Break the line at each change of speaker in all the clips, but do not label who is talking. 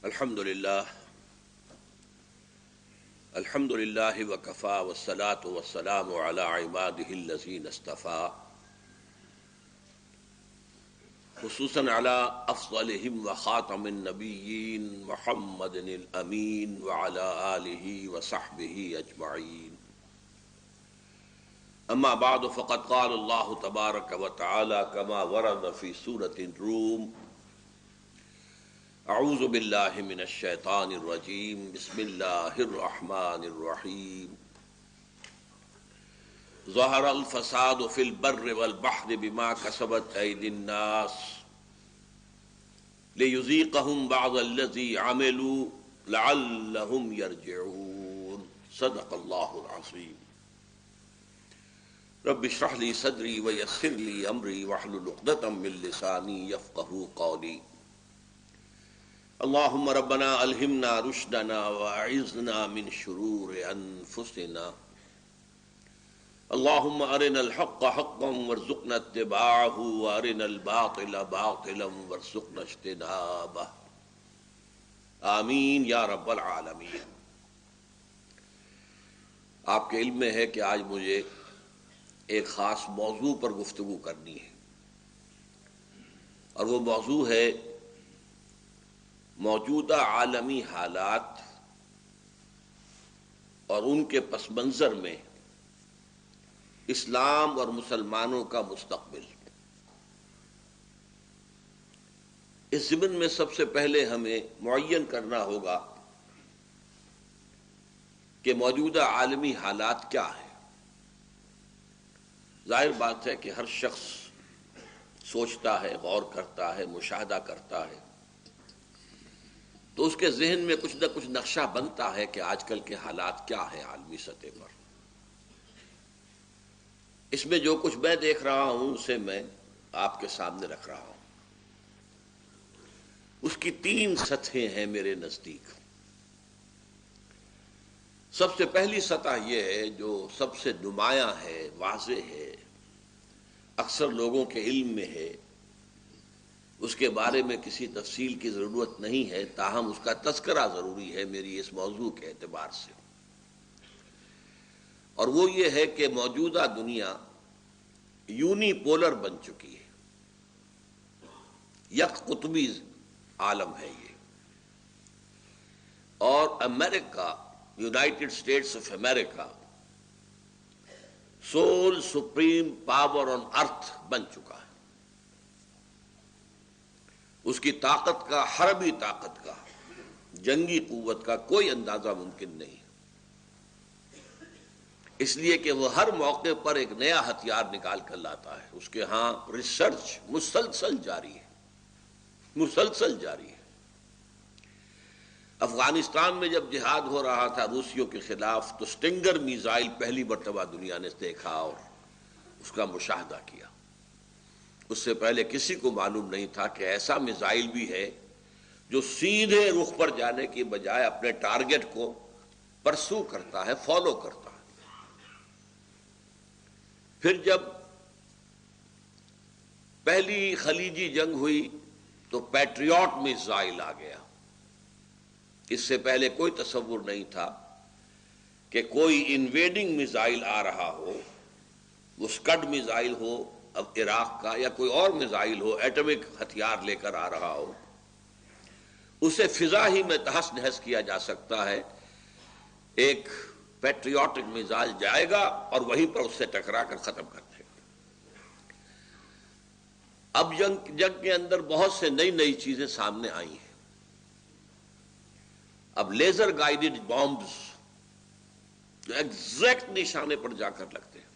الحمد للہ وکفا والصلاة والسلام علی عبادہ الذین اصطفیٰ خصوصاً علی افضلہم وخاتم النبیین محمد الامین وعلی آلہ وصحبہ اجمعین اما بعد فقد قال اللہ تبارک وتعالی کما ورد فی سورۃ الروم اعوذ باللہ من الشیطان الرجیم بسم اللہ الرحمن الرحیم ظہر الفساد فی البر والبحر بما کسبت ایدی الناس لیذیقہم بعض الذی عملوا لعلہم یرجعون صدق اللہ العظیم رب اشرح لی صدری ویسر لی امری واحلل عقدۃ من لسانی یفقہوا قولی اللہم ربنا الہمنا رشدنا واعذنا من شرور انفسنا اللہم ارنا الحق حقا وارزقنا اتباعہ وارنا الباطل باطلا وارزقنا اجتنابہ آمین یا رب العالمین۔ آپ کے علم میں ہے کہ آج مجھے ایک خاص موضوع پر گفتگو کرنی ہے، اور وہ موضوع ہے موجودہ عالمی حالات اور ان کے پس منظر میں اسلام اور مسلمانوں کا مستقبل۔ اس ضمن میں سب سے پہلے ہمیں معین کرنا ہوگا کہ موجودہ عالمی حالات کیا ہیں۔ ظاہر بات ہے کہ ہر شخص سوچتا ہے، غور کرتا ہے، مشاہدہ کرتا ہے تو اس کے ذہن میں کچھ نہ کچھ نقشہ بنتا ہے کہ آج کل کے حالات کیا ہیں عالمی سطح پر۔ اس میں جو کچھ میں دیکھ رہا ہوں اسے میں آپ کے سامنے رکھ رہا ہوں۔ اس کی 3 سطحیں ہیں میرے نزدیک۔ سب سے پہلی سطح یہ ہے جو سب سے نمایاں ہے، واضح ہے، اکثر لوگوں کے علم میں ہے، اس کے بارے میں کسی تفصیل کی ضرورت نہیں ہے، تاہم اس کا تذکرہ ضروری ہے میری اس موضوع کے اعتبار سے، اور وہ یہ ہے کہ موجودہ دنیا یونی پولر بن چکی ہے، یک قطبی عالم ہے یہ، اور امریکہ، United States of America sole supreme power on earth بن چکا ہے۔ اس کی طاقت کا، حربی طاقت کا، جنگی قوت کا کوئی اندازہ ممکن نہیں، اس لیے کہ وہ ہر موقع پر ایک نیا ہتھیار نکال کر لاتا ہے۔ اس کے ہاں ریسرچ مسلسل جاری ہے، مسلسل جاری ہے۔ افغانستان میں جب جہاد ہو رہا تھا روسیوں کے خلاف تو سٹنگر میزائل پہلی مرتبہ دنیا نے دیکھا اور اس کا مشاہدہ کیا۔ اس سے پہلے کسی کو معلوم نہیں تھا کہ ایسا میزائل بھی ہے جو سیدھے رخ پر جانے کی بجائے اپنے ٹارگٹ کو پرسو کرتا ہے، فالو کرتا ہے۔ پھر جب پہلی خلیجی جنگ ہوئی تو پیٹریوٹ میزائل آ گیا۔ اس سے پہلے کوئی تصور نہیں تھا کہ کوئی انویڈنگ میزائل آ رہا ہو، وہ اسکڈ میزائل ہو اب عراق کا، یا کوئی اور میزائل ہو، ایٹمک ہتھیار لے کر آ رہا ہو، اسے فضا ہی میں تہس نہس کیا جا سکتا ہے۔ ایک پیٹریوٹک میزائل جائے گا اور وہیں پر اس سے ٹکرا کر ختم کر دے گا۔ اب جنگ کے اندر بہت سے نئی چیزیں سامنے آئی ہیں۔ اب لیزر گائیڈڈ بامبز جو ایگزیکٹ نشانے پر جا کر لگتے ہیں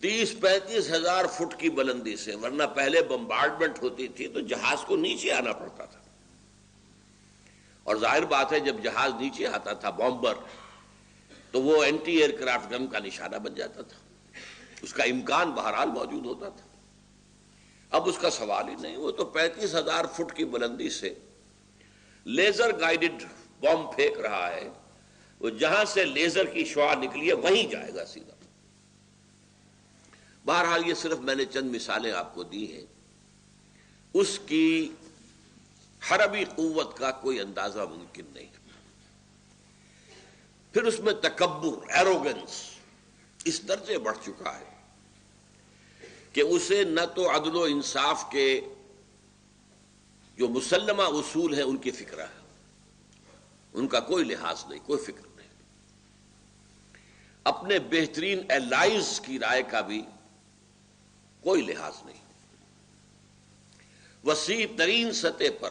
30-35 ہزار فٹ کی بلندی سے، ورنہ پہلے بمبارڈمنٹ ہوتی تھی تو جہاز کو نیچے آنا پڑتا تھا، اور ظاہر بات ہے جب جہاز نیچے آتا تھا بامبر تو وہ اینٹی ایئر کرافٹ گن کا نشانہ بن جاتا تھا، اس کا امکان بہرحال موجود ہوتا تھا۔ اب اس کا سوال ہی نہیں، وہ تو 35 ہزار فٹ کی بلندی سے لیزر گائیڈڈ بم پھینک رہا ہے، وہ جہاں سے لیزر کی شعاع نکلی ہے وہیں جائے گا سیدھا۔ بہرحال یہ صرف میں نے چند مثالیں آپ کو دی ہیں، اس کی حربی قوت کا کوئی اندازہ ممکن نہیں. پھر اس میں تکبر، ایروگنس اس درجے بڑھ چکا ہے کہ اسے نہ تو عدل و انصاف کے جو مسلمہ اصول ہیں ان کی فکر ہے، ان کا کوئی لحاظ نہیں، کوئی فکر نہیں. اپنے بہترین الائز کی رائے کا بھی کوئی لحاظ نہیں. وسیع ترین سطح پر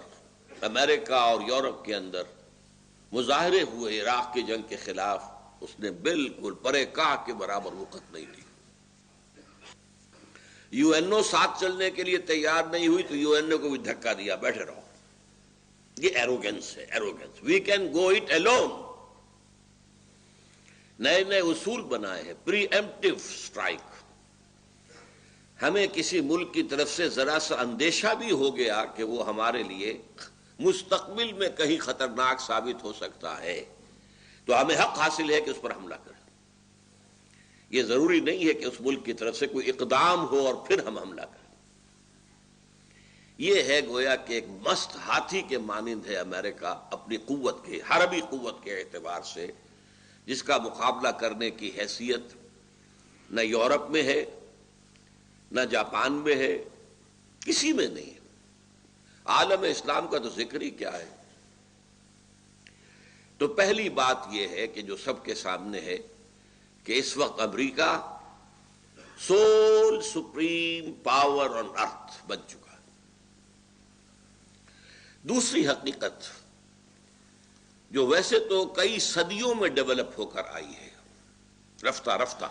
امریکہ اور یورپ کے اندر مظاہرے ہوئے عراق کی جنگ کے خلاف، اس نے بالکل پرے کاہ کے برابر وقت نہیں دی. یو این او ساتھ چلنے کے لیے تیار نہیں ہوئی تو یو این او کو بھی دھکا دیا، بیٹھے رہو. یہ ایروگنس ہے، arrogance. We can go it alone. نئے نئے اصول بنائے ہیں، پری ایمپٹیو اسٹرائک. ہمیں کسی ملک کی طرف سے ذرا سا اندیشہ بھی ہو گیا کہ وہ ہمارے لیے مستقبل میں کہیں خطرناک ثابت ہو سکتا ہے تو ہمیں حق حاصل ہے کہ اس پر حملہ کریں. یہ ضروری نہیں ہے کہ اس ملک کی طرف سے کوئی اقدام ہو اور پھر ہم حملہ کریں. یہ ہے گویا کہ ایک مست ہاتھی کے مانند ہے امریکہ اپنی قوت کے، حربی قوت کے اعتبار سے، جس کا مقابلہ کرنے کی حیثیت نہ یورپ میں ہے، نہ جاپان میں ہے، کسی میں نہیں ہے. عالم اسلام کا تو ذکر ہی کیا ہے. تو پہلی بات یہ ہے کہ جو سب کے سامنے ہے کہ اس وقت امریکہ sole supreme power on earth بن چکا ہے. دوسری حقیقت جو ویسے تو کئی صدیوں میں ڈیولپ ہو کر آئی ہے رفتہ رفتہ،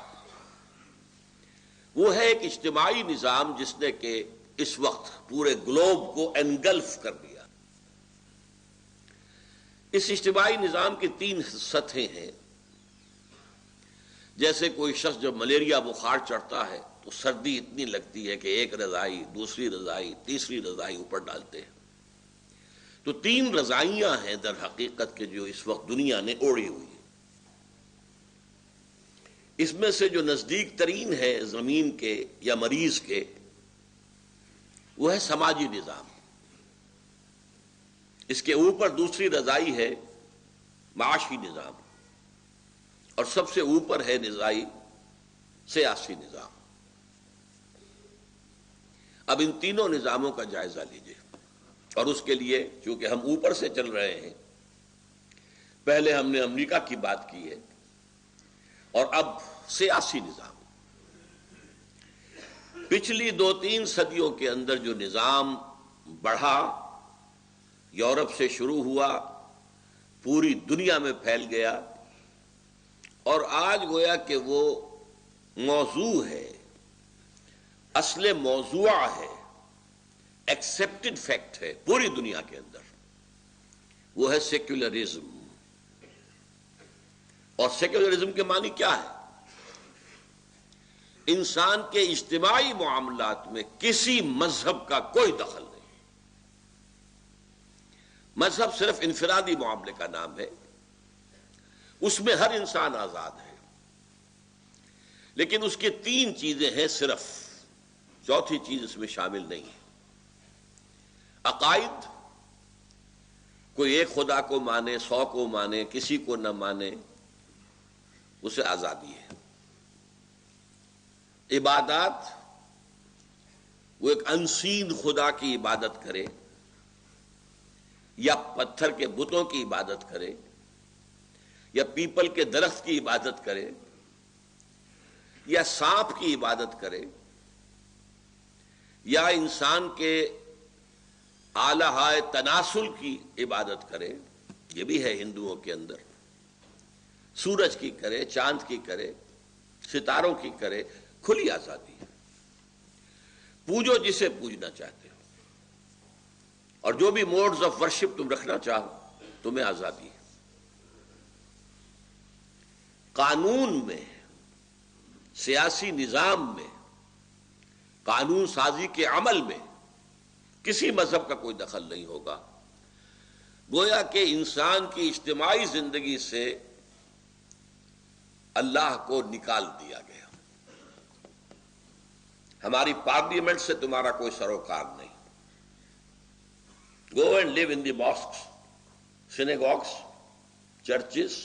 وہ ہے ایک اجتماعی نظام جس نے کہ اس وقت پورے گلوب کو انگلف کر دیا. اس اجتماعی نظام کی 3 سطحیں ہیں. جیسے کوئی شخص جب ملیریا بخار چڑھتا ہے تو سردی اتنی لگتی ہے کہ ایک رضائی، دوسری رضائی، تیسری رضائی اوپر ڈالتے ہیں. تو 3 رضائیاں ہیں در حقیقت کے جو اس وقت دنیا نے اوڑھی ہوئی. اس میں سے جو نزدیک ترین ہے زمین کے یا مریض کے، وہ ہے سماجی نظام. اس کے اوپر دوسری رضائی ہے معاشی نظام، اور سب سے اوپر ہے رضائی سیاسی نظام. اب ان تینوں نظاموں کا جائزہ لیجیے، اور اس کے لیے چونکہ ہم اوپر سے چل رہے ہیں، پہلے ہم نے امریکہ کی بات کی ہے اور اب سیاسی نظام. پچھلی 2-3 صدیوں کے اندر جو نظام بڑھا، یورپ سے شروع ہوا، پوری دنیا میں پھیل گیا، اور آج گویا کہ وہ موضوع ہے، اصل موضوع ہے، ایکسیپٹڈ فیکٹ ہے پوری دنیا کے اندر. وہ ہے سیکولرزم. اور سیکولرزم کے معنی کیا ہے؟ انسان کے اجتماعی معاملات میں کسی مذہب کا کوئی دخل نہیں. مذہب صرف انفرادی معاملے کا نام ہے، اس میں ہر انسان آزاد ہے، لیکن اس کی 3 چیزیں ہیں صرف، چوتھی چیز اس میں شامل نہیں ہے. عقائد، کوئی ایک خدا کو مانے، 100 کو مانے، کسی کو نہ مانے، اسے آزادی ہے. عبادات، وہ ایک انسین خدا کی عبادت کرے، یا پتھر کے بتوں کی عبادت کرے، یا پیپل کے درخت کی عبادت کرے، یا سانپ کی عبادت کرے، یا انسان کے آلہائے تناسل کی عبادت کرے، یہ بھی ہے ہندوؤں کے اندر. سورج کی کرے، چاند کی کرے، ستاروں کی کرے، کھلی آزادی ہے. پوجو جسے پوجنا چاہتے ہو، اور جو بھی موڈز آف ورشپ تم رکھنا چاہو تمہیں آزادی ہے. قانون میں، سیاسی نظام میں، قانون سازی کے عمل میں کسی مذہب کا کوئی دخل نہیں ہوگا. گویا کہ انسان کی اجتماعی زندگی سے اللہ کو نکال دیا گیا. ہماری پارلیمنٹ سے تمہارا کوئی سروکار نہیں. Go and live in the mosques, synagogues, churches,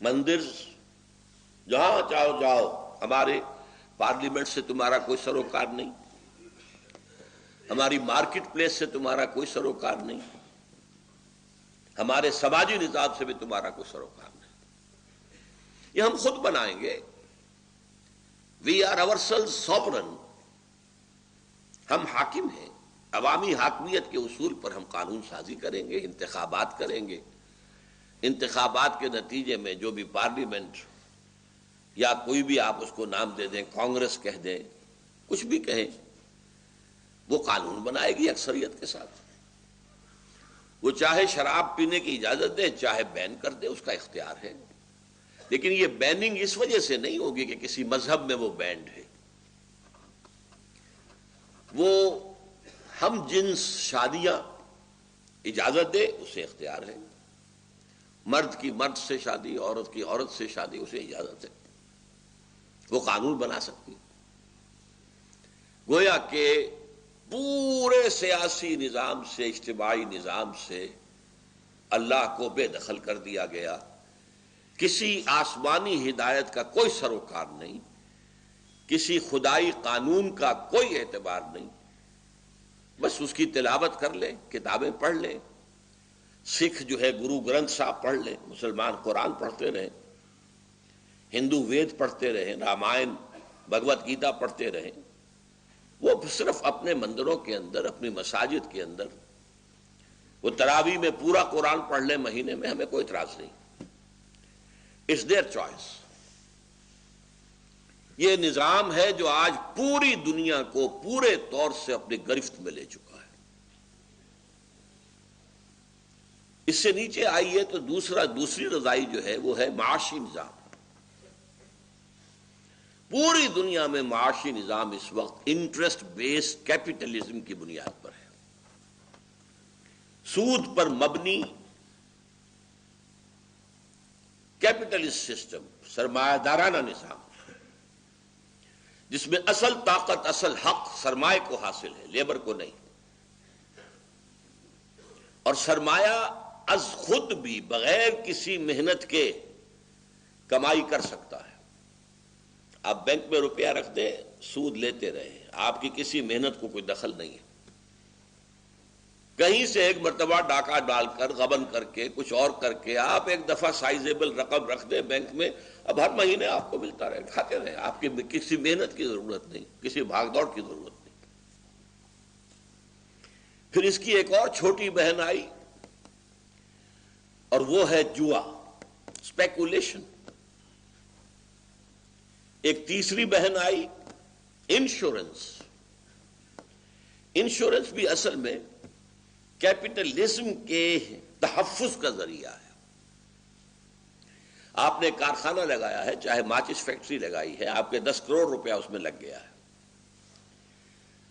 mandirs, جہاں چاہو جاؤ. ہمارے پارلیمنٹ سے تمہارا کوئی سروکار نہیں، ہماری مارکیٹ پلیس سے تمہارا کوئی سروکار نہیں، ہمارے سماجی نظام سے بھی تمہارا کوئی سروکار نہیں. یہ ہم خود بنائیں گے. We are ourselves sovereign. ہم حاکم ہیں. عوامی حاکمیت کے اصول پر ہم قانون سازی کریں گے، انتخابات کریں گے. انتخابات کے نتیجے میں جو بھی پارلیمنٹ یا کوئی بھی آپ اس کو نام دے دیں، کانگریس کہہ دیں، کچھ بھی کہیں، وہ قانون بنائے گی اکثریت کے ساتھ. وہ چاہے شراب پینے کی اجازت دے، چاہے بین کر دے، اس کا اختیار ہے. لیکن یہ بیننگ اس وجہ سے نہیں ہوگی کہ کسی مذہب میں وہ بینڈ ہے. وہ ہم جنس شادیاں اجازت دے، اسے اختیار ہے. مرد کی مرد سے شادی، عورت کی عورت سے شادی، اسے اجازت ہے. وہ قانون بنا سکتی. گویا کہ پورے سیاسی نظام سے، اجتماعی نظام سے اللہ کو بے دخل کر دیا گیا. کسی آسمانی ہدایت کا کوئی سروکار نہیں، کسی خدائی قانون کا کوئی اعتبار نہیں. بس اس کی تلاوت کر لیں، کتابیں پڑھ لیں. سکھ جو ہے گرو گرنتھ صاحب پڑھ لیں، مسلمان قرآن پڑھتے رہیں، ہندو وید پڑھتے رہیں، رامائن بھگوت گیتا پڑھتے رہیں. وہ صرف اپنے مندروں کے اندر، اپنی مساجد کے اندر وہ تراویح میں پورا قرآن پڑھ لیں مہینے میں، ہمیں کوئی اعتراض نہیں. It's their choice. یہ نظام ہے جو آج پوری دنیا کو پورے طور سے اپنی گرفت میں لے چکا ہے. اس سے نیچے آئیے تو دوسری رضائی جو ہے وہ ہے معاشی نظام. پوری دنیا میں معاشی نظام اس وقت انٹرسٹ بیسڈ کیپٹلزم کی بنیاد پر ہے. سود پر مبنی کیپٹلسٹ سسٹم، سرمایہ دارانہ نظام، جس میں اصل طاقت، اصل حق سرمایہ کو حاصل ہے، لیبر کو نہیں. اور سرمایہ از خود بھی بغیر کسی محنت کے کمائی کر سکتا ہے. آپ بینک میں روپیہ رکھ دیں، سود لیتے رہیں، آپ کی کسی محنت کو کوئی دخل نہیں ہے. کہیں سے ایک مرتبہ ڈاکہ ڈال کر، غبن کر کے، کچھ اور کر کے آپ ایک دفعہ سائزیبل رقم رکھ دیں بینک میں، اب ہر مہینے آپ کو ملتا رہے، کھاتے رہیں. آپ کی کسی محنت کی ضرورت نہیں، کسی بھاگ دوڑ کی ضرورت نہیں. پھر اس کی ایک اور چھوٹی بہن آئی، اور وہ ہے جوا، اسپیکولیشن. ایک تیسری بہن آئی، انشورنس. انشورنس بھی اصل میں کیپٹلزم کے تحفظ کا ذریعہ ہے. آپ نے کارخانہ لگایا ہے، چاہے ماچس فیکٹری لگائی ہے، آپ کے 10 کروڑ روپیہ اس میں لگ گیا ہے.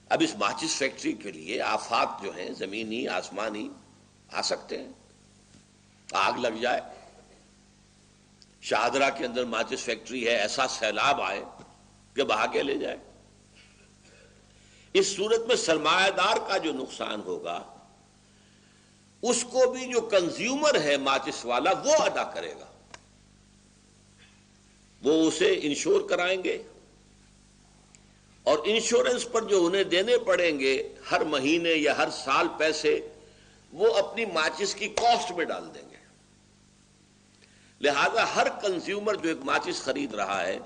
اب اس ماچس فیکٹری کے لیے آفات جو ہیں زمینی آسمانی آ سکتے ہیں. آگ لگ جائے، شاہدرہ کے اندر ماچس فیکٹری ہے، ایسا سیلاب آئے کہ بہا کے لے جائے. اس صورت میں سرمایہ دار کا جو نقصان ہوگا اس کو بھی جو کنزیومر ہے ماچس والا وہ ادا کرے گا. وہ اسے انشور کرائیں گے، اور انشورنس پر جو انہیں دینے پڑیں گے ہر مہینے یا ہر سال پیسے، وہ اپنی ماچس کی کاسٹ میں ڈال دیں گے. لہذا ہر کنزیومر جو ایک ماچس خرید رہا ہے،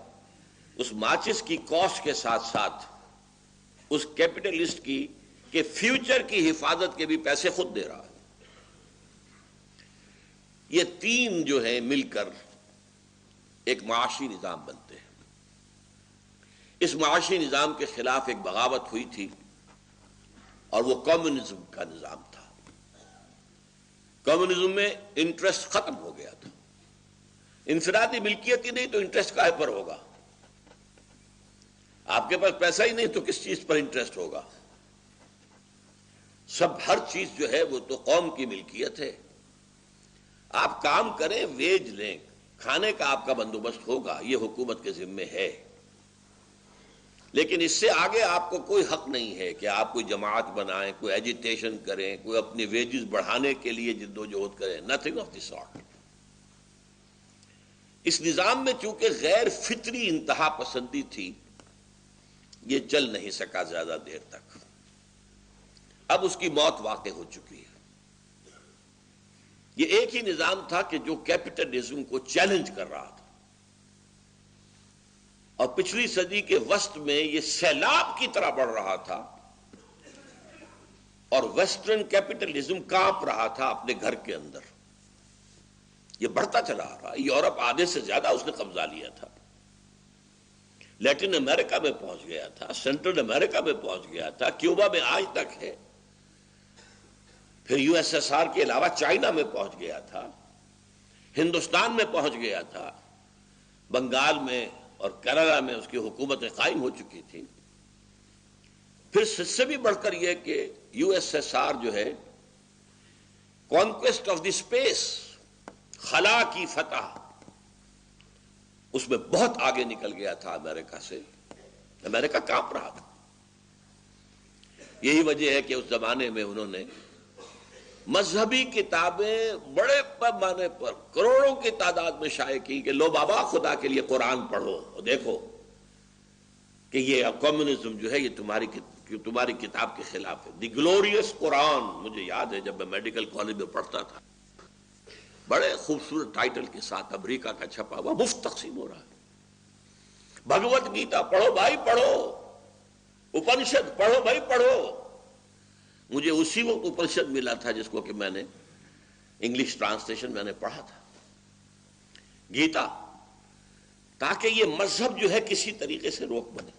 اس ماچس کی کاسٹ کے ساتھ ساتھ اس کیپٹلسٹ کی کہ فیوچر کی حفاظت کے بھی پیسے خود دے رہا ہے. یہ تین جو ہیں مل کر ایک معاشی نظام بنتے ہیں. اس معاشی نظام کے خلاف ایک بغاوت ہوئی تھی، اور وہ کمیونزم کا نظام تھا. کمیونزم میں انٹرسٹ ختم ہو گیا تھا. انفرادی ملکیت ہی نہیں تو انٹرسٹ کاہے پر ہوگا؟ آپ کے پاس پیسہ ہی نہیں تو کس چیز پر انٹرسٹ ہوگا؟ سب ہر چیز جو ہے وہ تو قوم کی ملکیت ہے. آپ کام کریں، ویج لیں، کھانے کا آپ کا بندوبست ہوگا، یہ حکومت کے ذمے ہے. لیکن اس سے آگے آپ کو کوئی حق نہیں ہے کہ آپ کوئی جماعت بنائیں، کوئی ایجیٹیشن کریں، کوئی اپنی ویجز بڑھانے کے لیے جدوجہد کریں. Nothing of the sort. اس نظام میں چونکہ غیر فطری انتہا پسندی تھی، یہ چل نہیں سکا زیادہ دیر تک. اب اس کی موت واقع ہو چکی ہے. یہ ایک ہی نظام تھا کہ جو کیپٹلزم کو چیلنج کر رہا تھا، اور پچھلی صدی کے وسط میں یہ سیلاب کی طرح بڑھ رہا تھا، اور ویسٹرن کیپٹلزم کانپ رہا تھا اپنے گھر کے اندر. یہ بڑھتا چلا رہا. یورپ آدھے سے زیادہ اس نے قبضہ لیا تھا، لیٹن امریکہ میں پہنچ گیا تھا، سینٹرل امریکہ میں پہنچ گیا تھا، کیوبا میں آج تک ہے، پھر یو ایس ایس آر کے علاوہ چائنا میں پہنچ گیا تھا، ہندوستان میں پہنچ گیا تھا، بنگال میں اور کینیڈا میں اس کی حکومتیں قائم ہو چکی تھی. پھر اس سے بھی بڑھ کر یہ کہ یو ایس ایس آر جو ہے کانکویسٹ آف دی اسپیس، خلا کی فتح، اس میں بہت آگے نکل گیا تھا امریکہ سے. امریکہ کانپ رہا تھا. یہی وجہ ہے کہ اس زمانے میں انہوں نے مذہبی کتابیں بڑے پیمانے پر کروڑوں کی تعداد میں شائع کی کہ لو بابا خدا کے لیے قرآن پڑھو، دیکھو کہ یہ کمیونزم جو ہے یہ تمہاری کتاب کے خلاف ہے. دی گلوریس قرآن. مجھے یاد ہے جب میں میڈیکل کالج میں پڑھتا تھا، بڑے خوبصورت ٹائٹل کے ساتھ امریکہ کا چھپا ہوا مفت تقسیم ہو رہا ہے. بھگوت گیتا پڑھو بھائی پڑھو، اپنشد پڑھو بھائی پڑھو. مجھے اسی وقت اپنشد ملا تھا جس کو کہ میں نے انگلش ٹرانسلیشن میں نے پڑھا تھا، گیتا، تاکہ یہ مذہب جو ہے کسی طریقے سے روک بنے.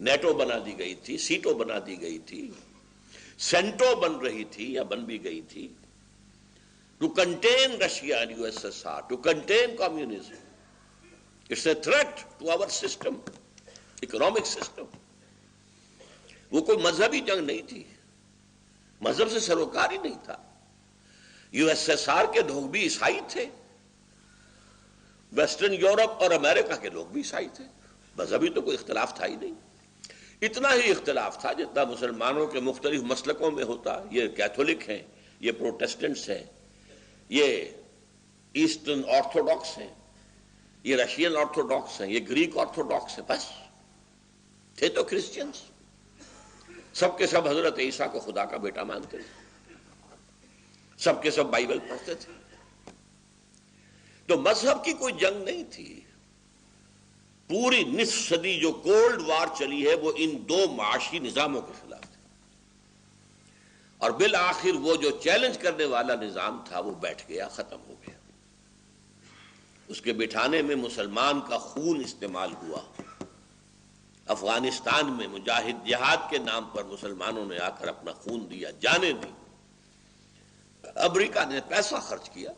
نیٹو بنا دی گئی تھی، سیٹو بنا دی گئی تھی، سینٹو بن رہی تھی یا بن بھی گئی تھی، to contain Russia and U S S R, to contain communism. It's a threat to our system, economic system. وہ کوئی مذہبی جنگ نہیں تھی، مذہب سے سروکار ہی نہیں تھا. یو ایس ایس آر کے لوگ بھی عیسائی تھے، ویسٹرن یورپ اور امریکہ کے لوگ بھی عیسائی تھے. مذہبی تو کوئی اختلاف تھا ہی نہیں. اتنا ہی اختلاف تھا جتنا مسلمانوں کے مختلف مسلکوں میں ہوتا. یہ کیتھولک ہیں، یہ پروٹیسٹنٹس ہیں، یہ ایسٹرن آرتھوڈاکس ہیں، یہ رشین آرتھوڈاکس ہیں، یہ گریک آرتھوڈاکس ہیں. بس تھے تو کرسچنس. سب کے سب حضرت عیسیٰ کو خدا کا بیٹا مانتے تھے، سب کے سب بائبل پڑھتے تھے. تو مذہب کی کوئی جنگ نہیں تھی. پوری نصف صدی جو کولڈ وار چلی ہے وہ ان دو معاشی نظاموں کے خلاف تھی، اور بالآخر وہ جو چیلنج کرنے والا نظام تھا وہ بیٹھ گیا، ختم ہو گیا. اس کے بٹھانے میں مسلمان کا خون استعمال ہوا. افغانستان میں مجاہد جہاد کے نام پر مسلمانوں نے آ کر اپنا خون دیا، جانیں دی. امریکہ نے پیسہ خرچ کیا،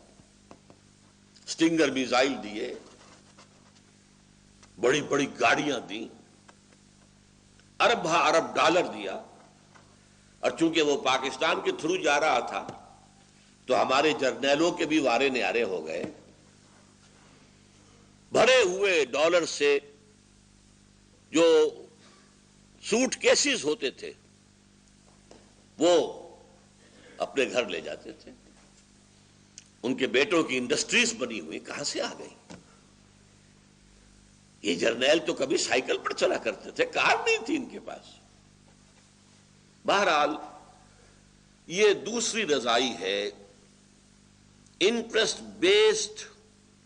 سٹنگر میزائل دیے، بڑی بڑی گاڑیاں دیں، ارب ہا ارب ڈالر دیا. اور چونکہ وہ پاکستان کے تھرو جا رہا تھا تو ہمارے جرنیلوں کے بھی وارے نیارے ہو گئے. بھرے ہوئے ڈالر سے جو سوٹ کیسز ہوتے تھے وہ اپنے گھر لے جاتے تھے. ان کے بیٹوں کی انڈسٹریز بنی ہوئی کہاں سے آ گئی؟ یہ جرنیل تو کبھی سائیکل پر چلا کرتے تھے، کار نہیں تھی ان کے پاس. بہرحال یہ دوسری رضائی ہے، انٹرسٹ بیسڈ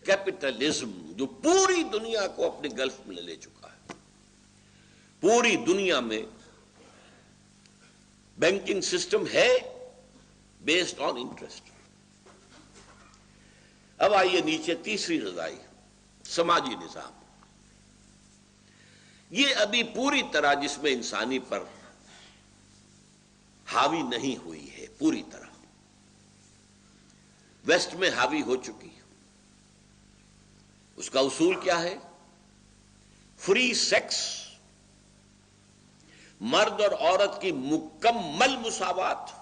کیپٹلزم، جو پوری دنیا کو اپنے گلف میں لے چکا ہے. پوری دنیا میں بینکنگ سسٹم ہے بیسڈ آن انٹرسٹ. اب آئیے نیچے تیسری رضائی، سماجی نظام. یہ ابھی پوری طرح جس میں انسانی پر حاوی نہیں ہوئی ہے، پوری طرح ویسٹ میں حاوی ہو چکی. اس کا اصول کیا ہے؟ فری سیکس، مرد اور عورت کی مکمل مساوات،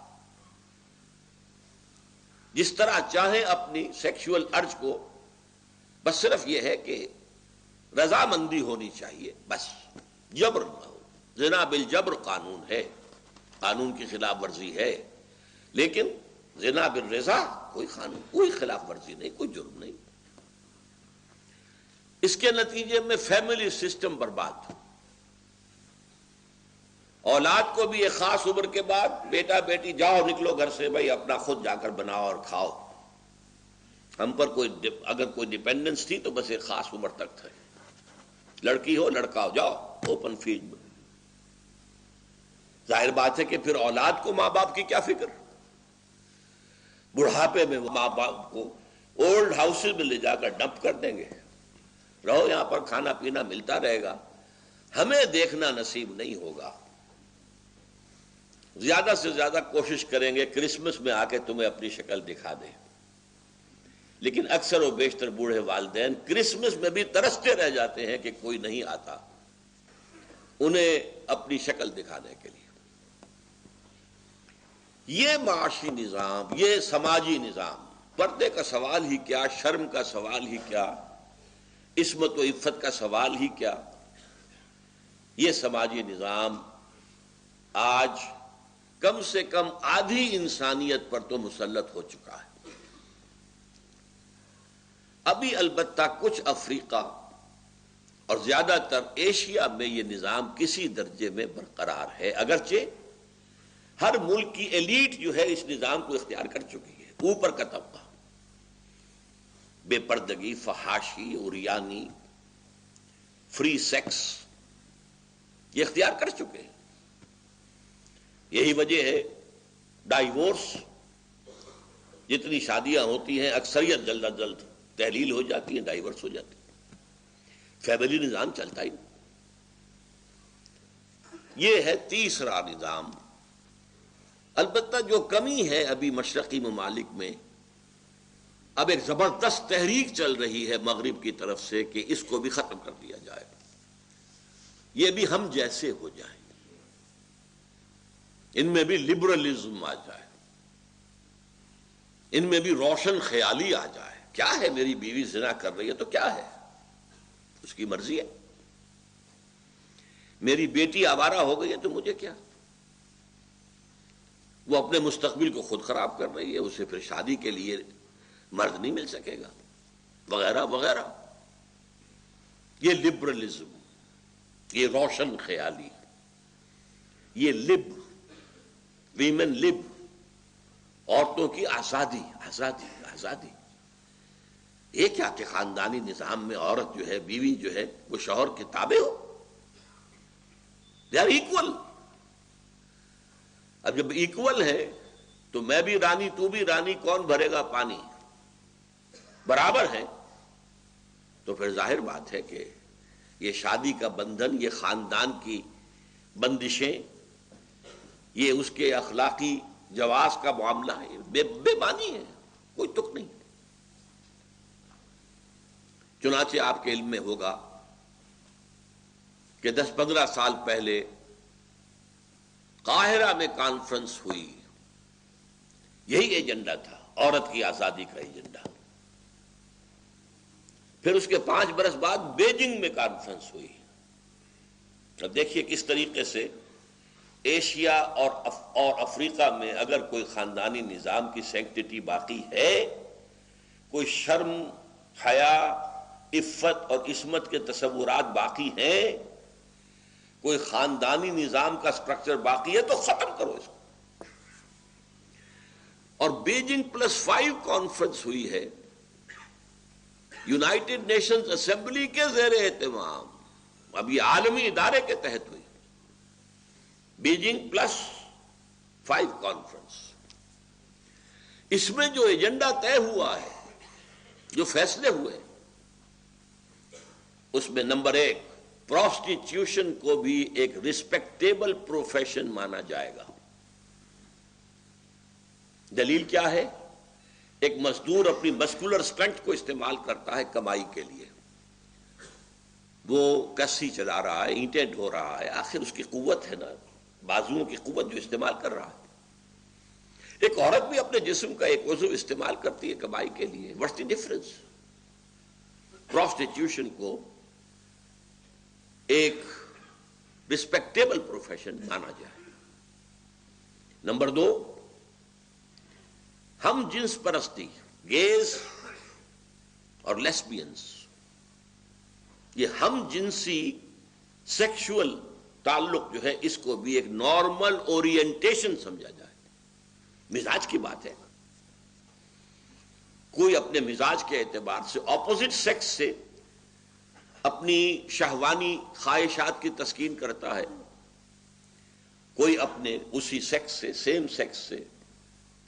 جس طرح چاہیں اپنی سیکشول ارج کو، بس صرف یہ ہے کہ رضامندی ہونی چاہیے. بس جبر نہ ہو. زنا بالجبر قانون ہے، قانون کی خلاف ورزی ہے، لیکن زنا بالرضا کوئی قانون، کوئی خلاف ورزی نہیں، کوئی جرم نہیں. اس کے نتیجے میں فیملی سسٹم برباد. اولاد کو بھی ایک خاص عمر کے بعد بیٹا بیٹی جاؤ نکلو گھر سے، بھائی اپنا خود جا کر بناؤ اور کھاؤ. ہم پر اگر کوئی ڈیپینڈنس تھی تو بس ایک خاص عمر تک تھا. لڑکی ہو لڑکا ہو جاؤ اوپن فیلڈ میں. ظاہر بات ہے کہ پھر اولاد کو ماں باپ کی کیا فکر. بڑھاپے میں ماں باپ کو اولڈ ہاؤسز میں لے جا کر ڈمپ کر دیں گے، رہو یہاں پر کھانا پینا ملتا رہے گا، ہمیں دیکھنا نصیب نہیں ہوگا. زیادہ سے زیادہ کوشش کریں گے کرسمس میں آ کے تمہیں اپنی شکل دکھا دیں، لیکن اکثر و بیشتر بوڑھے والدین کرسمس میں بھی ترستے رہ جاتے ہیں کہ کوئی نہیں آتا انہیں اپنی شکل دکھانے کے لیے. یہ معاشی نظام، یہ سماجی نظام، پردے کا سوال ہی کیا، شرم کا سوال ہی کیا، عصمت و عفت کا سوال ہی کیا، یہ سماجی نظام آج کم سے کم آدھی انسانیت پر تو مسلط ہو چکا ہے. ابھی البتہ کچھ افریقہ اور زیادہ تر ایشیا میں یہ نظام کسی درجے میں برقرار ہے، اگرچہ ہر ملک کی ایلیٹ جو ہے اس نظام کو اختیار کر چکی ہے. اوپر کا طبقہ بے پردگی، فحاشی، عریانی، فری سیکس یہ اختیار کر چکے ہیں. یہی وجہ ہے ڈائیورس، جتنی شادیاں ہوتی ہیں اکثریت جلد از جلد تحلیل ہو جاتی ہیں، ڈائیورس ہو جاتی ہیں. فیملی نظام چلتا ہی نہیں. یہ ہے تیسرا نظام. البتہ جو کمی ہے ابھی مشرقی ممالک میں، اب ایک زبردست تحریک چل رہی ہے مغرب کی طرف سے کہ اس کو بھی ختم کر دیا جائے، یہ بھی ہم جیسے ہو جائیں، ان میں بھی لبرلزم آ جائے، ان میں بھی روشن خیالی آ جائے. کیا ہے میری بیوی زنا کر رہی ہے تو کیا ہے، اس کی مرضی ہے. میری بیٹی آوارہ ہو گئی ہے تو مجھے کیا، وہ اپنے مستقبل کو خود خراب کر رہی ہے، اسے پھر شادی کے لیے مرد نہیں مل سکے گا، وغیرہ وغیرہ. یہ لبرلزم، یہ روشن خیالی، یہ لب، ویمن لب، عورتوں کی آزادی آزادی آزادی. یہ کیا کہ خاندانی نظام میں عورت جو ہے، بیوی جو ہے، وہ شوہر کے تابع ہو. They are equal. اب جب ایکول ہے تو میں بھی رانی تو بھی رانی، کون بھرے گا پانی، برابر ہے. تو پھر ظاہر بات ہے کہ یہ شادی کا بندھن، یہ خاندان کی بندشیں، یہ اس کے اخلاقی جواز کا معاملہ ہے، بے معنی ہے، کوئی تک نہیں. چنانچہ آپ کے علم میں ہوگا کہ 10-15 سال پہلے قاہرہ میں کانفرنس ہوئی، یہی ایجنڈا تھا، عورت کی آزادی کا ایجنڈا. پھر اس کے 5 برس بعد بیجنگ میں کانفرنس ہوئی. اب دیکھیے کس طریقے سے ایشیا اور افریقہ میں اگر کوئی خاندانی نظام کی سینکٹیٹی باقی ہے، کوئی شرم، حیا، عفت اور عصمت کے تصورات باقی ہیں، کوئی خاندانی نظام کا سٹرکچر باقی ہے تو ختم کرو اس کو. اور بیجنگ +5 کانفرنس ہوئی ہے یونائٹڈ نیشنز اسمبلی کے زیر اہتمام، اب یہ عالمی ادارے کے تحت ہوئی، بیجنگ +5 کانفرنس. اس میں جو ایجنڈا طے ہوا ہے، جو فیصلے ہوئے، اس میں نمبر 1 پروسٹیٹیوشن کو بھی ایک رسپیکٹیبل پروفیشن مانا جائے گا. دلیل کیا ہے؟ ایک مزدور اپنی مسکولر اسٹرینتھ کو استعمال کرتا ہے کمائی کے لیے، وہ کسی چلا رہا ہے، اینٹیں ڈھو رہا ہے، آخر اس کی قوت ہے نا، بازوؤں کی قوت جو استعمال کر رہا ہے. ایک عورت بھی اپنے جسم کا ایک عضو استعمال کرتی ہے کمائی کے لیے. What's the difference? پروسٹیٹیوشن کو ایک رسپیکٹیبل پروفیشن مانا جائے۔ نمبر 2، ہم جنس پرستی، گیز اور لیسبینز، یہ ہم جنسی سیکشول تعلق جو ہے اس کو بھی ایک نارمل اورینٹیشن سمجھا جائے۔ مزاج کی بات ہے، کوئی اپنے مزاج کے اعتبار سے اپوزٹ سیکس سے اپنی شہوانی خواہشات کی تسکین کرتا ہے، کوئی اپنے اسی سیکس سے، سیم سیکس سے،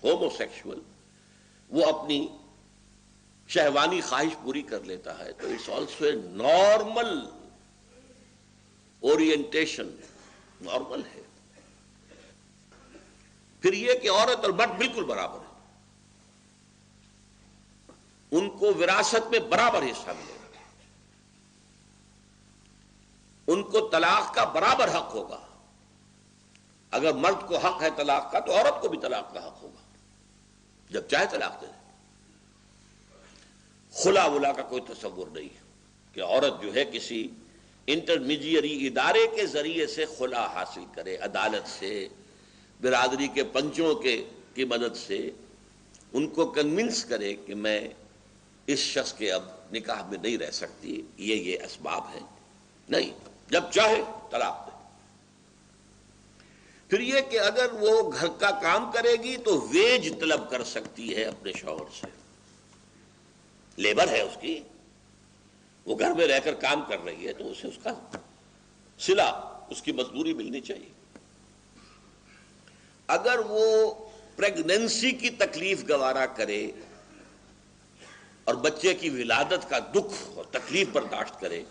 ہومو سیکشول، وہ اپنی شہوانی خواہش پوری کر لیتا ہے، تو it's also a normal orientation, normal ہے۔ پھر یہ کہ عورت اور مرد بالکل برابر ہیں، ان کو وراثت میں برابر حصہ ملے گا، ان کو طلاق کا برابر حق ہوگا۔ اگر مرد کو حق ہے طلاق کا تو عورت کو بھی طلاق کا حق ہوگا، جب چاہے طلاق دے دے۔ خلا ولا کا کوئی تصور نہیں کہ عورت جو ہے کسی انٹرمیڈیری ادارے کے ذریعے سے خلا حاصل کرے، عدالت سے، برادری کے پنچوں کی مدد سے ان کو کنونس کرے کہ میں اس شخص کے اب نکاح میں نہیں رہ سکتی، یہ اسباب ہیں، نہیں، جب چاہے طلاق دے۔ پھر یہ کہ اگر وہ گھر کا کام کرے گی تو ویج طلب کر سکتی ہے اپنے شوہر سے، لیبر ہے اس کی، وہ گھر میں رہ کر کام کر رہی ہے تو اسے اس کا صلہ، اس کی مزدوری ملنی چاہیے۔ اگر وہ پریگننسی کی تکلیف گوارا کرے اور بچے کی ولادت کا دکھ اور تکلیف برداشت کرے،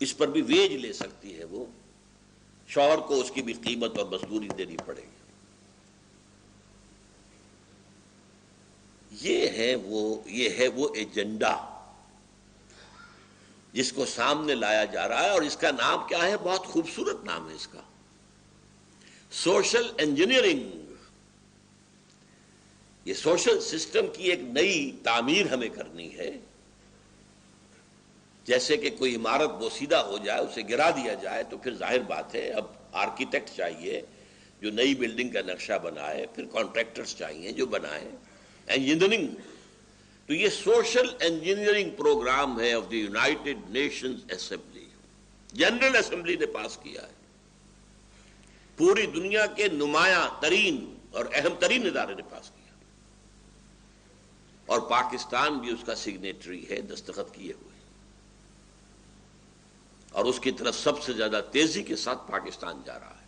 اس پر بھی ویج لے سکتی ہے، وہ شوہر کو اس کی بھی قیمت اور مزدوری دینی پڑے گی۔ یہ ہے وہ ایجنڈا جس کو سامنے لایا جا رہا ہے، اور اس کا نام کیا ہے؟ بہت خوبصورت نام ہے اس کا، سوشل انجینئرنگ۔ یہ سوشل سسٹم کی ایک نئی تعمیر ہمیں کرنی ہے، جیسے کہ کوئی عمارت بوسیدہ ہو جائے، اسے گرا دیا جائے تو پھر ظاہر بات ہے اب آرکیٹیکٹ چاہیے جو نئی بلڈنگ کا نقشہ بنائے، پھر کانٹریکٹرز چاہیے جو بنائیں، انجینئرنگ۔ تو یہ سوشل انجینئرنگ پروگرام ہے of the United nations assembly, general assembly نے پاس کیا ہے، پوری دنیا کے نمایاں ترین اور اہم ترین ادارے نے پاس کیا، اور پاکستان بھی اس کا سگنیٹری ہے، دستخط کیے ہوئے، اور اس کی طرف سب سے زیادہ تیزی کے ساتھ پاکستان جا رہا ہے۔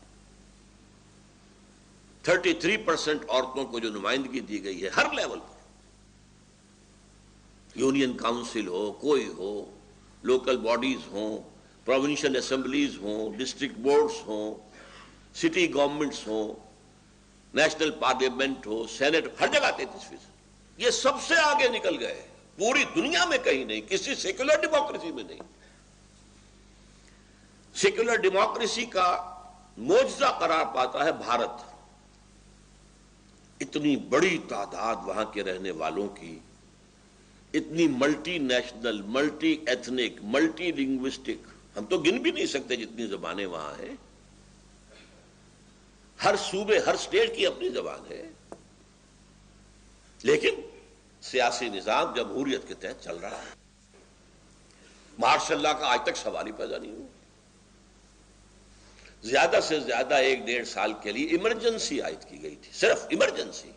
33% عورتوں کو جو نمائندگی دی گئی ہے ہر لیول پر، یونین کاؤنسل ہو، کوئی ہو، لوکل باڈیز ہوں، پروونشل اسمبلیز ہوں، ڈسٹرکٹ بورڈز ہوں، سٹی گورنمنٹس ہوں، نیشنل پارلیمنٹ ہو، سینٹ، ہر جگہ 33%۔ یہ سب سے آگے نکل گئے، پوری دنیا میں کہیں نہیں، کسی سیکولر ڈیموکریسی میں نہیں۔ سیکولر ڈیموکریسی کا معجزہ قرار پاتا ہے بھارت، اتنی بڑی تعداد وہاں کے رہنے والوں کی، اتنی multi national, multi ethnic, multi linguistic, ہم تو گن بھی نہیں سکتے جتنی زبانیں وہاں ہیں، ہر صوبے، ہر سٹیٹ کی اپنی زبان ہے، لیکن سیاسی نظام جمہوریت کے تحت چل رہا ہے۔ مارشل لا کا آج تک سوال ہی پیدا نہیں ہوا۔ زیادہ سے زیادہ 1-1.5 سال کے لیے ایمرجنسی عائد کی گئی تھی، صرف ایمرجنسی۔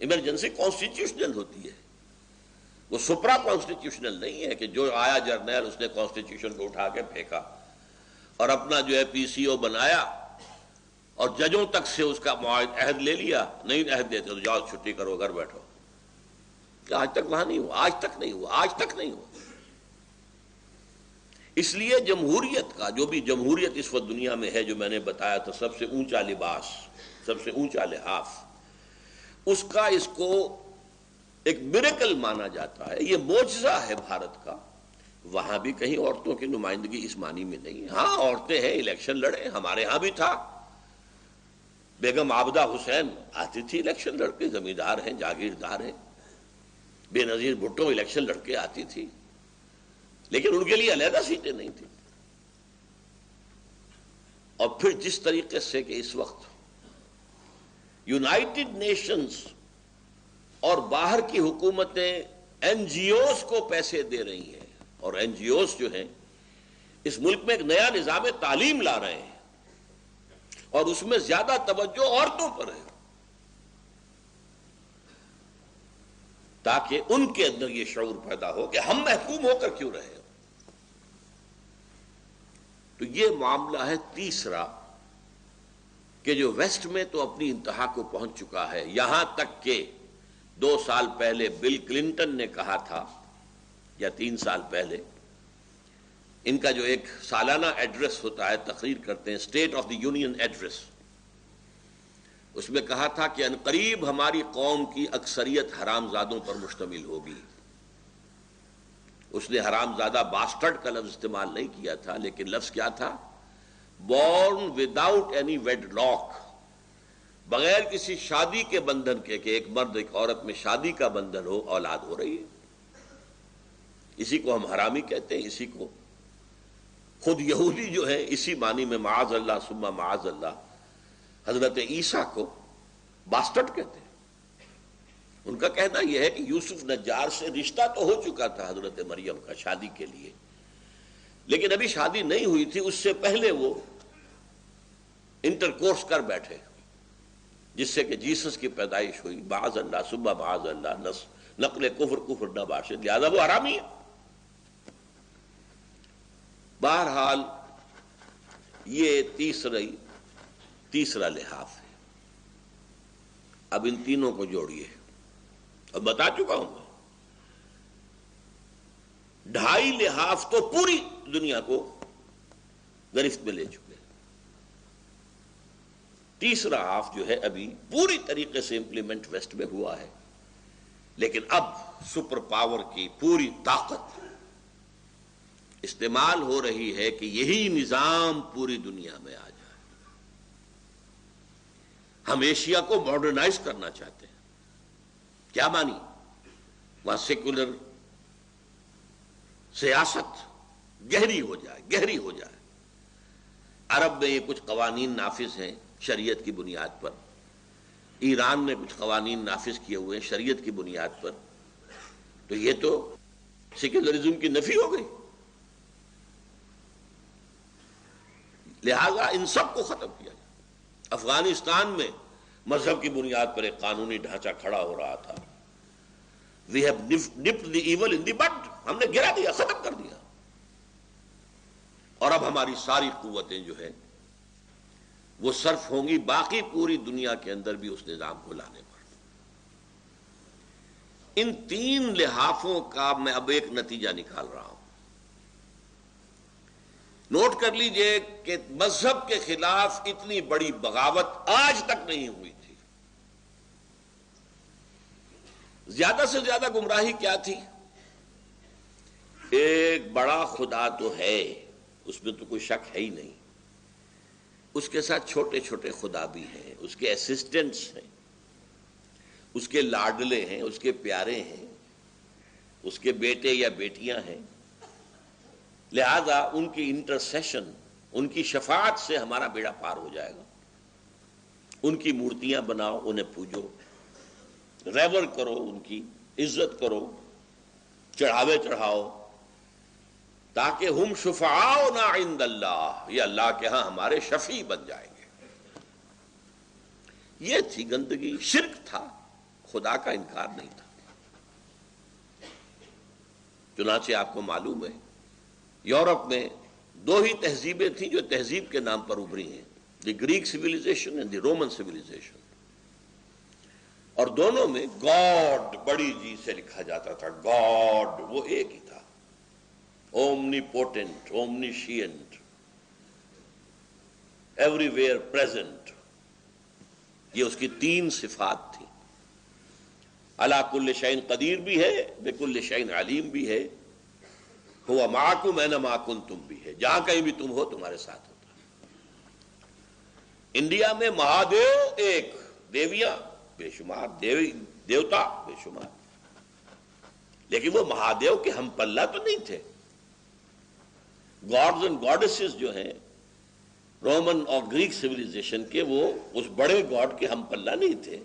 ایمرجنسی کانسٹیٹیوشنل ہوتی ہے، وہ سپرا کانسٹیٹیوشنل نہیں ہے کہ جو آیا جرنیل اس نے کانسٹیٹیوشن کو اٹھا کے پھینکا اور اپنا جو ہے پی سی او بنایا اور ججوں تک سے اس کا عہد لے لیا، نہیں عہد دیتے تو جاؤ چھٹی کرو، گھر بیٹھو۔ آج تک وہاں نہیں ہوا، آج تک نہیں ہوا، آج تک نہیں ہوا۔ اس لیے جمہوریت کا، جو بھی جمہوریت اس وقت دنیا میں ہے، جو میں نے بتایا تھا سب سے اونچا لباس، سب سے اونچا لحاف، اس کا اس کو ایک میریکل مانا جاتا ہے، یہ معجزہ ہے بھارت کا۔ وہاں بھی کہیں عورتوں کی نمائندگی اس معنی میں نہیں، ہاں عورتیں ہیں، الیکشن لڑے، ہمارے ہاں بھی تھا، بیگم عابدہ حسین آتی تھی الیکشن لڑ کے، زمیندار ہیں، جاگیردار ہیں، بے نظیر بھٹو الیکشن لڑ کے آتی تھی، لیکن ان کے لیے علیحدہ سیٹیں نہیں تھیں۔ اور پھر جس طریقے سے کہ اس وقت یونائٹڈ نیشنز اور باہر کی حکومتیں این جی اوز کو پیسے دے رہی ہیں، اور این جی اوز جو ہیں اس ملک میں ایک نیا نظام تعلیم لا رہے ہیں، اور اس میں زیادہ توجہ عورتوں پر ہے، تاکہ ان کے اندر یہ شعور پیدا ہو کہ ہم محکوم ہو کر کیوں رہے. تو یہ معاملہ ہے تیسرا کہ جو ویسٹ میں تو اپنی انتہا کو پہنچ چکا ہے، یہاں تک کہ 2 سال پہلے بل کلنٹن نے کہا تھا، یا 3 سال پہلے، ان کا جو ایک سالانہ ایڈریس ہوتا ہے، تقریر کرتے ہیں، State of the Union address, اس میں کہا تھا کہ عنقریب ہماری قوم کی اکثریت حرام زادوں پر مشتمل ہوگی. اس نے حرام زادہ باسٹرڈ کا لفظ استعمال نہیں کیا تھا، لیکن لفظ کیا تھا؟ Born without any wedlock, بغیر کسی شادی کے بندھن کے، کہ ایک مرد ایک عورت میں شادی کا بندھن ہو، اولاد ہو رہی ہے. اسی کو ہم حرامی کہتے ہیں. اسی کو خود یہودی جو ہے اسی معنی میں معاذ اللہ ثم معاذ اللہ حضرت عیسیٰ کو باسٹرڈ کہتے ہیں. ان کا کہنا یہ ہے کہ یوسف نجار سے رشتہ تو ہو چکا تھا حضرت مریم کا شادی کے لیے، لیکن ابھی شادی نہیں ہوئی تھی، اس سے پہلے وہ انٹرکورس کر بیٹھے، جس سے کہ جیسس کی پیدائش ہوئی. معاذ اللہ ثم معاذ اللہ، نقل کفر نہ باشد، لہذا وہ حرامی ہے. بہرحال یہ تیسرا لحاظ ہے. اب ان تینوں کو جوڑیے. اب بتا چکا ہوں میں 2.5 لحاظ تو پوری دنیا کو گرفت میں لے چکے. تیسرا ہاف جو ہے ابھی پوری طریقے سے امپلیمنٹ ویسٹ میں ہوا ہے، لیکن اب سپر پاور کی پوری طاقت استعمال ہو رہی ہے کہ یہی نظام پوری دنیا میں آ جائے. ہم ایشیا کو ماڈرنائز کرنا چاہتے ہیں. کیا مانی؟ وہاں سیکولر سیاست گہری ہو جائے. عرب میں یہ کچھ قوانین نافذ ہیں شریعت کی بنیاد پر، ایران میں کچھ قوانین نافذ کیے ہوئے ہیں شریعت کی بنیاد پر. تو یہ تو سیکولرزم کی نفی ہو گئی. لہذا ان سب کو ختم کیا جائے. افغانستان میں مذہب کی بنیاد پر ایک قانونی ڈھانچہ کھڑا ہو رہا تھا. We have nipped the evil in the bud. ہم نے گرا دیا، ختم کر دیا. اور اب ہماری ساری قوتیں جو ہے وہ صرف ہوں گی باقی پوری دنیا کے اندر بھی اس نظام کو لانے پر. ان 3 لحاظوں کا میں اب ایک نتیجہ نکال رہا ہوں. نوٹ کر لیجئے کہ مذہب کے خلاف اتنی بڑی بغاوت آج تک نہیں ہوئی تھی. زیادہ سے زیادہ گمراہی کیا تھی؟ ایک بڑا خدا تو ہے، اس میں تو کوئی شک ہے ہی نہیں. اس کے ساتھ چھوٹے چھوٹے خدا بھی ہیں، اس کے اسسٹنٹس ہیں، اس کے لاڈلے ہیں، اس کے پیارے ہیں، اس کے بیٹے یا بیٹیاں ہیں. لہذا ان کی انٹرسیشن، ان کی شفاعت سے ہمارا بیڑا پار ہو جائے گا. ان کی مورتیاں بناؤ، انہیں پوجو، ریور کرو، ان کی عزت کرو، چڑھاوے چڑھاؤ، تاکہ ہم شفعاؤنا عند اللہ، یہ اللہ کے ہاں ہمارے شفیع بن جائیں گے. یہ تھی گندگی. شرک تھا، خدا کا انکار نہیں تھا. چنانچہ آپ کو معلوم ہے یورپ میں 2 ہی تہذیبیں تھیں جو تہذیب کے نام پر ابھری ہیں، the Greek civilization and the Roman civilization. اور دونوں میں گاڈ بڑی جی سے لکھا جاتا تھا. گاڈ وہ ایک ہی تھا، omnipotent, omniscient, everywhere present. یہ اس کی 3 صفات تھی. علی کل شیء قدیر بھی ہے، بکل شیء علیم بھی ہے، ہوا معکم اینما کنتم بھی ہے، جہاں کہیں بھی تم ہو تمہارے ساتھ ہوتا ہے. انڈیا میں مہادیو ایک، دیویاں بے شمار، دیوتا بے شمار، لیکن وہ مہادیو کے ہم پلہ تو نہیں تھے. گاڈز اینڈ گاڈسز جو ہیں رومن اور گریک سویلائزیشن کے وہ اس بڑے گاڈ کے ہم پلہ نہیں تھے.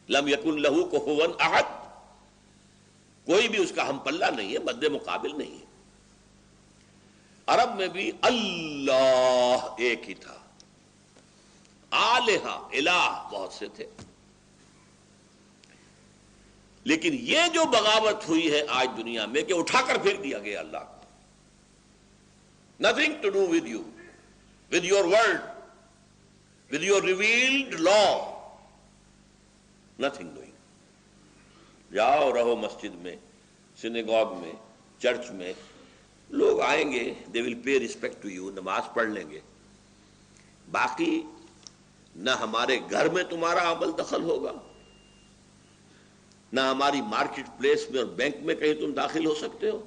لم یکن لہ کفوا احد، کوئی بھی اس کا ہم پلہ نہیں ہے، مد مقابل نہیں ہے. عرب میں بھی اللہ ایک ہی تھا، آلہہ الہ بہت سے تھے. لیکن یہ جو بغاوت ہوئی ہے آج دنیا میں کہ اٹھا کر پھینک دیا گیا اللہ کو. Nothing to do with you, with your word, with your revealed law. Nothing doing. جاؤ رہو مسجد میں، سینیگوگ میں، چرچ میں، لوگ آئیں گے، they will pay respect to you، نماز پڑھ لیں گے. باقی نہ ہمارے گھر میں تمہارا عمل دخل ہوگا، نہ ہماری مارکیٹ پلیس میں اور بینک میں کہیں تم داخل ہو سکتے ہو،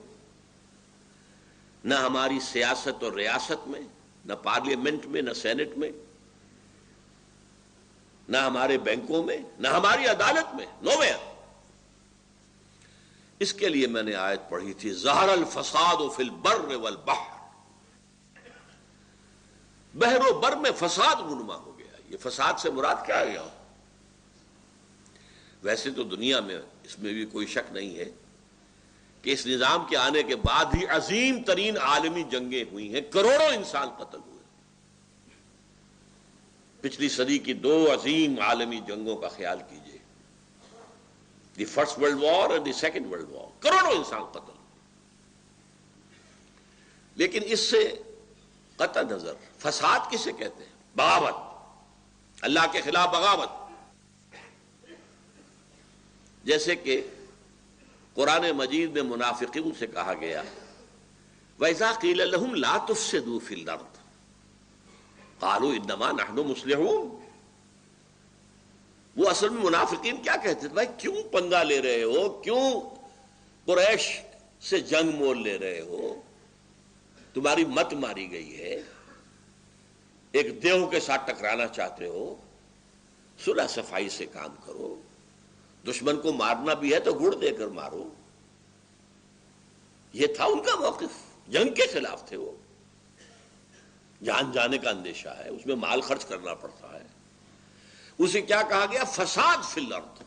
نہ ہماری سیاست اور ریاست میں، نہ پارلیمنٹ میں، نہ سینٹ میں، نہ ہمارے بینکوں میں، نہ ہماری عدالت میں، نو ویئر. اس کے لیے میں نے آیت پڑھی تھی ظہر الفساد فی البر والبحر. بحر و بر میں فساد رونما ہو گیا. یہ فساد سے مراد کیا ہے؟ ویسے تو دنیا میں اس میں بھی کوئی شک نہیں ہے کہ اس نظام کے آنے کے بعد ہی عظیم ترین عالمی جنگیں ہوئی ہیں، کروڑوں انسان قتل ہوئے. پچھلی صدی کی 2 عظیم عالمی جنگوں کا خیال کیجئے، دی فرسٹ ورلڈ وار اور دی سیکنڈ ورلڈ وار، کروڑوں انسان قتل. لیکن اس سے قطع نظر فساد کسے کہتے ہیں؟ بغاوت، اللہ کے خلاف بغاوت. جیسے کہ قرآن مجید میں منافقین سے کہا گیا وَإِذَا قِيلَ لَهُمْ لَا تُفْسِدُوا فِي الْأَرْضِ قَالُوا إِنَّمَا نَحْنُ مُصْلِحُونَ. وہ اصل میں منافقین کیا کہتے تھے؟ بھائی کیوں پنگا لے رہے ہو، کیوں قریش سے جنگ مول لے رہے ہو، تمہاری مت ماری گئی ہے، ایک دیو کے ساتھ ٹکرانا چاہتے ہو، صلح صفائی سے کام کرو، دشمن کو مارنا بھی ہے تو گڑ دے کر مارو. یہ تھا ان کا موقف، جنگ کے خلاف تھے. وہ جان جانے کا اندیشہ ہے، اس میں مال خرچ کرنا پڑتا ہے. اسے کیا کہا گیا؟ فساد فی الارض.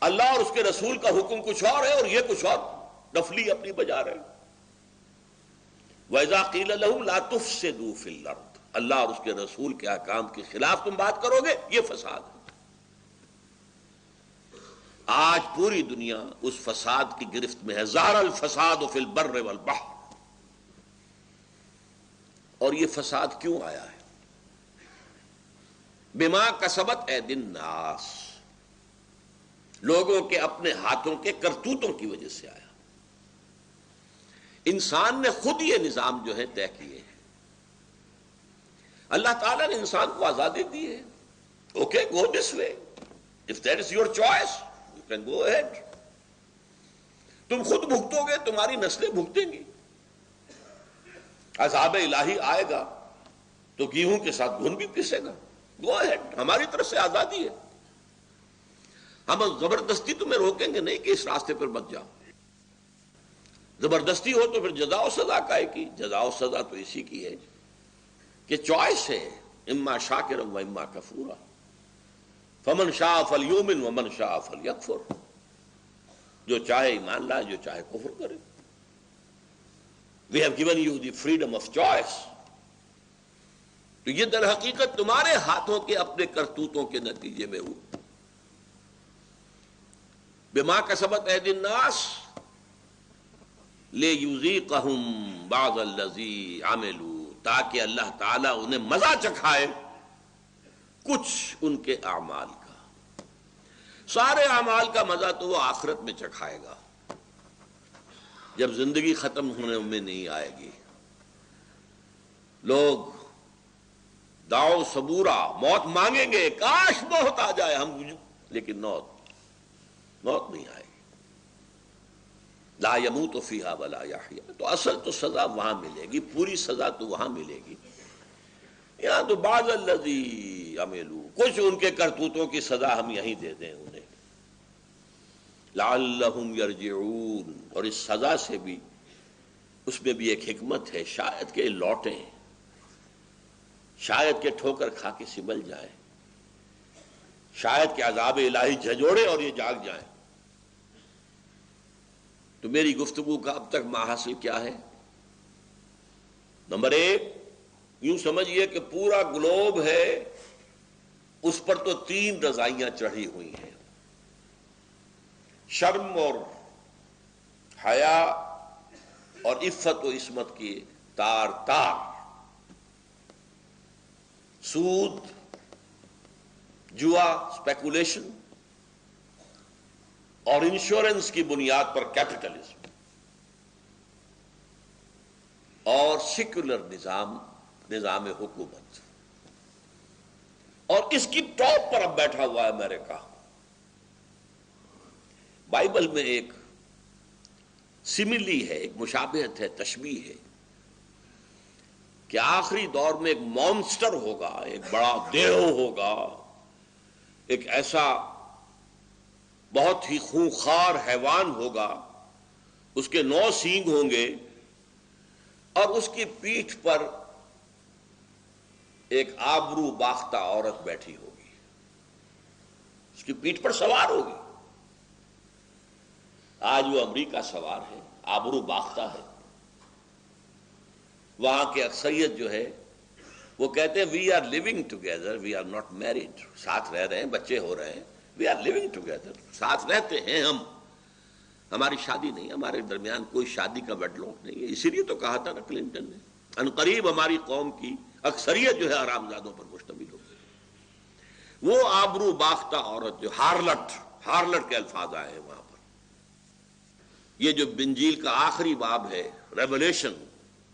اللہ اور اس کے رسول کا حکم کچھ اور ہے اور یہ کچھ اور نفلی اپنی بجا رہے. وَإِذَا قِيلَ لَهُمْ لَا تُفْسِدُوا فِي الْأَرْضِ، اللہ اور اس کے رسول کے احکام کے خلاف تم بات کرو گے، یہ فساد ہے. آج پوری دنیا اس فساد کی گرفت میں ہے. ظہر الفساد فی البر والبحر. اور یہ فساد کیوں آیا ہے؟ بما کسبت ایدی الناس، لوگوں کے اپنے ہاتھوں کے کرتوتوں کی وجہ سے آیا. انسان نے خود یہ نظام جو ہے طے کیے ہیں. اللہ تعالیٰ نے انسان کو آزادی دی ہے. Okay go this way, if that is your choice you can go ahead. تم خود بھگتو گے، تمہاری نسلیں بھگتیں گی. عذاب الہی آئے گا تو گیہوں کے ساتھ گھن بھی پیسے گا. گو اہیڈ، ہماری طرف سے آزادی ہے. ہم زبردستی تمہیں روکیں گے نہیں کہ اس راستے پر مت جاؤ. زبردستی ہو تو پھر جزا و سزا کائے کی؟ جزا و سزا تو اسی کی ہے کہ چوائس ہے، اما شاکرا و اما کفورا، فمن شاء فلیؤمن ومن شاء فلیکفر. جو چاہے ایمان لائے، جو چاہے کفر کرے. We have given you the freedom of choice. تو یہ در حقیقت تمہارے ہاتھوں کے اپنے کرتوتوں کے نتیجے میں ہو. بما کسبت ایدی الناس لیذیقہم بعض الذی عملوا، تاکہ اللہ تعالیٰ انہیں مزہ چکھائے کچھ ان کے اعمال کا. سارے اعمال کا مزہ تو وہ آخرت میں چکھائے گا جب زندگی ختم ہونے میں نہیں آئے گی. لوگ داؤ صبورا موت مانگیں گے، کاش موت آ جائے ہم، لیکن موت نہیں آئے گی. لا یموت فیہا ولا یحیا. تو اصل تو سزا وہاں ملے گی، پوری سزا تو وہاں ملے گی. یہاں تو بعض الذی عملوا، کچھ ان کے کرتوتوں کی سزا ہم یہیں دے دیں انہیں. لعلہم یرجعون، اور اس سزا سے بھی، اس میں بھی ایک حکمت ہے، شاید کہ لوٹیں. شاید کہ ٹھوکر کھا کے سمل جائیں، شاید کہ عذاب الہی جھنجھوڑے اور یہ جاگ جائیں۔ تو میری گفتگو کا اب تک ماحصل کیا ہے؟ نمبر ایک، یوں سمجھیے کہ پورا گلوب ہے، اس پر تو 3 رضائیاں چڑھی ہوئی ہیں، شرم اور حیا اور عفت و عصمت کی تار تار، سود، جوا، اسپیکولیشن اور انشورنس کی بنیاد پر کیپٹلزم، اور سیکولر نظام حکومت، اور اس کی ٹاپ پر اب بیٹھا ہوا ہے امریکہ۔ بائبل میں ایک سملی ہے، ایک مشابہت ہے، تشبیہ ہے کہ آخری دور میں ایک مانسٹر ہوگا، ایک بڑا دیو ہوگا، ایک ایسا بہت ہی خونخوار حیوان ہوگا، اس کے 9 سینگ ہوں گے اور اس کی پیٹھ پر ایک آبرو باختہ عورت بیٹھی ہوگی، اس کی پیٹھ پر سوار ہوگی۔ آج وہ امریکہ سوار ہے، آبرو باختہ ہے۔ وہاں کے اکثریت جو ہے وہ کہتے ہیں we are living together, we are not married, ساتھ رہ رہے ہیں، بچے ہو رہے ہیں، وی آر لیونگ ٹوگیدر، ساتھ رہتے ہیں ہم، ہماری شادی نہیں، ہمارے درمیان کوئی شادی کا ویڈ لاک نہیں ہے۔ اسی لیے تو کہا تھا نا کلنٹن نے، عنقریب ہماری قوم کی اکثریت جو ہے حرامزادوں پر مشتمل ہوگی۔ وہ آبرو باختہ عورت جو ہارلٹ کے الفاظ آئے ہیں وہاں پر، یہ جو انجیل کا آخری باب ہے، ریولیشن،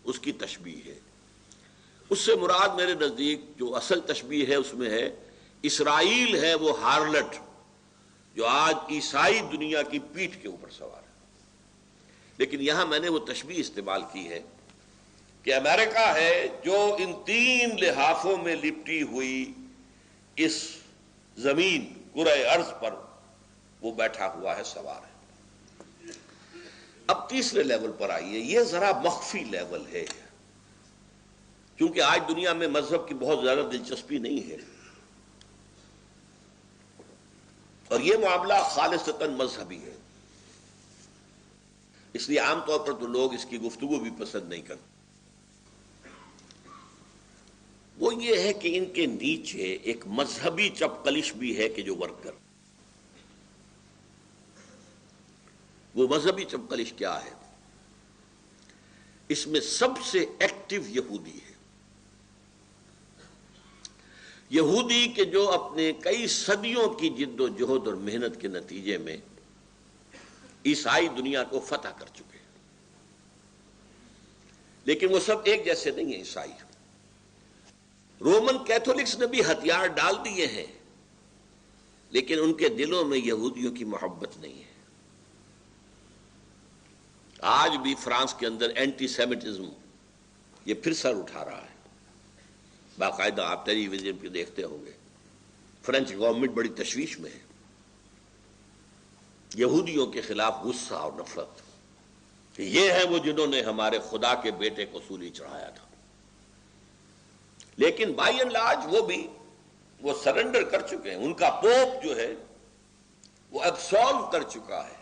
اس کی تشبیہ ہے۔ اس سے مراد میرے نزدیک جو اصل تشبیہ ہے اس میں ہے اسرائیل ہے وہ ہارلٹ جو آج عیسائی دنیا کی پیٹھ کے اوپر سوار ہے۔ لیکن یہاں میں نے وہ تشبیہ استعمال کی ہے کہ امریکہ ہے جو ان 3 لحافوں میں لپٹی ہوئی اس زمین کرۂ ارض پر وہ بیٹھا ہوا ہے، سوار ہے۔ اب تیسرے لیول پر آئیے، یہ ذرا مخفی لیول ہے، کیونکہ آج دنیا میں مذہب کی بہت زیادہ دلچسپی نہیں ہے، اور یہ معاملہ خالصتاً مذہبی ہے، اس لیے عام طور پر تو لوگ اس کی گفتگو بھی پسند نہیں کرتے۔ وہ یہ ہے کہ ان کے نیچے ایک مذہبی چپقلش بھی ہے کہ جو ورکر، وہ مذہبی چپقلش کیا ہے؟ اس میں سب سے ایکٹیو یہودی ہے، یہودی کہ جو اپنے کئی صدیوں کی جد و جہد اور محنت کے نتیجے میں عیسائی دنیا کو فتح کر چکے ہیں، لیکن وہ سب ایک جیسے نہیں ہیں۔ عیسائی رومن کیتھولکس نے بھی ہتھیار ڈال دیے ہیں، لیکن ان کے دلوں میں یہودیوں کی محبت نہیں ہے۔ آج بھی فرانس کے اندر اینٹی سیمیٹزم یہ پھر سر اٹھا رہا ہے، باقاعدہ آپ ٹیلی ویژن پہ دیکھتے ہوں گے، فرینچ گورنمنٹ بڑی تشویش میں ہے، یہودیوں کے خلاف غصہ اور نفرت کہ یہ ہیں وہ جنہوں نے ہمارے خدا کے بیٹے کو سولی چڑھایا تھا۔ لیکن بائی اینڈ لارج وہ سرنڈر کر چکے ہیں، ان کا پوپ جو ہے وہ ایبسالو کر چکا ہے،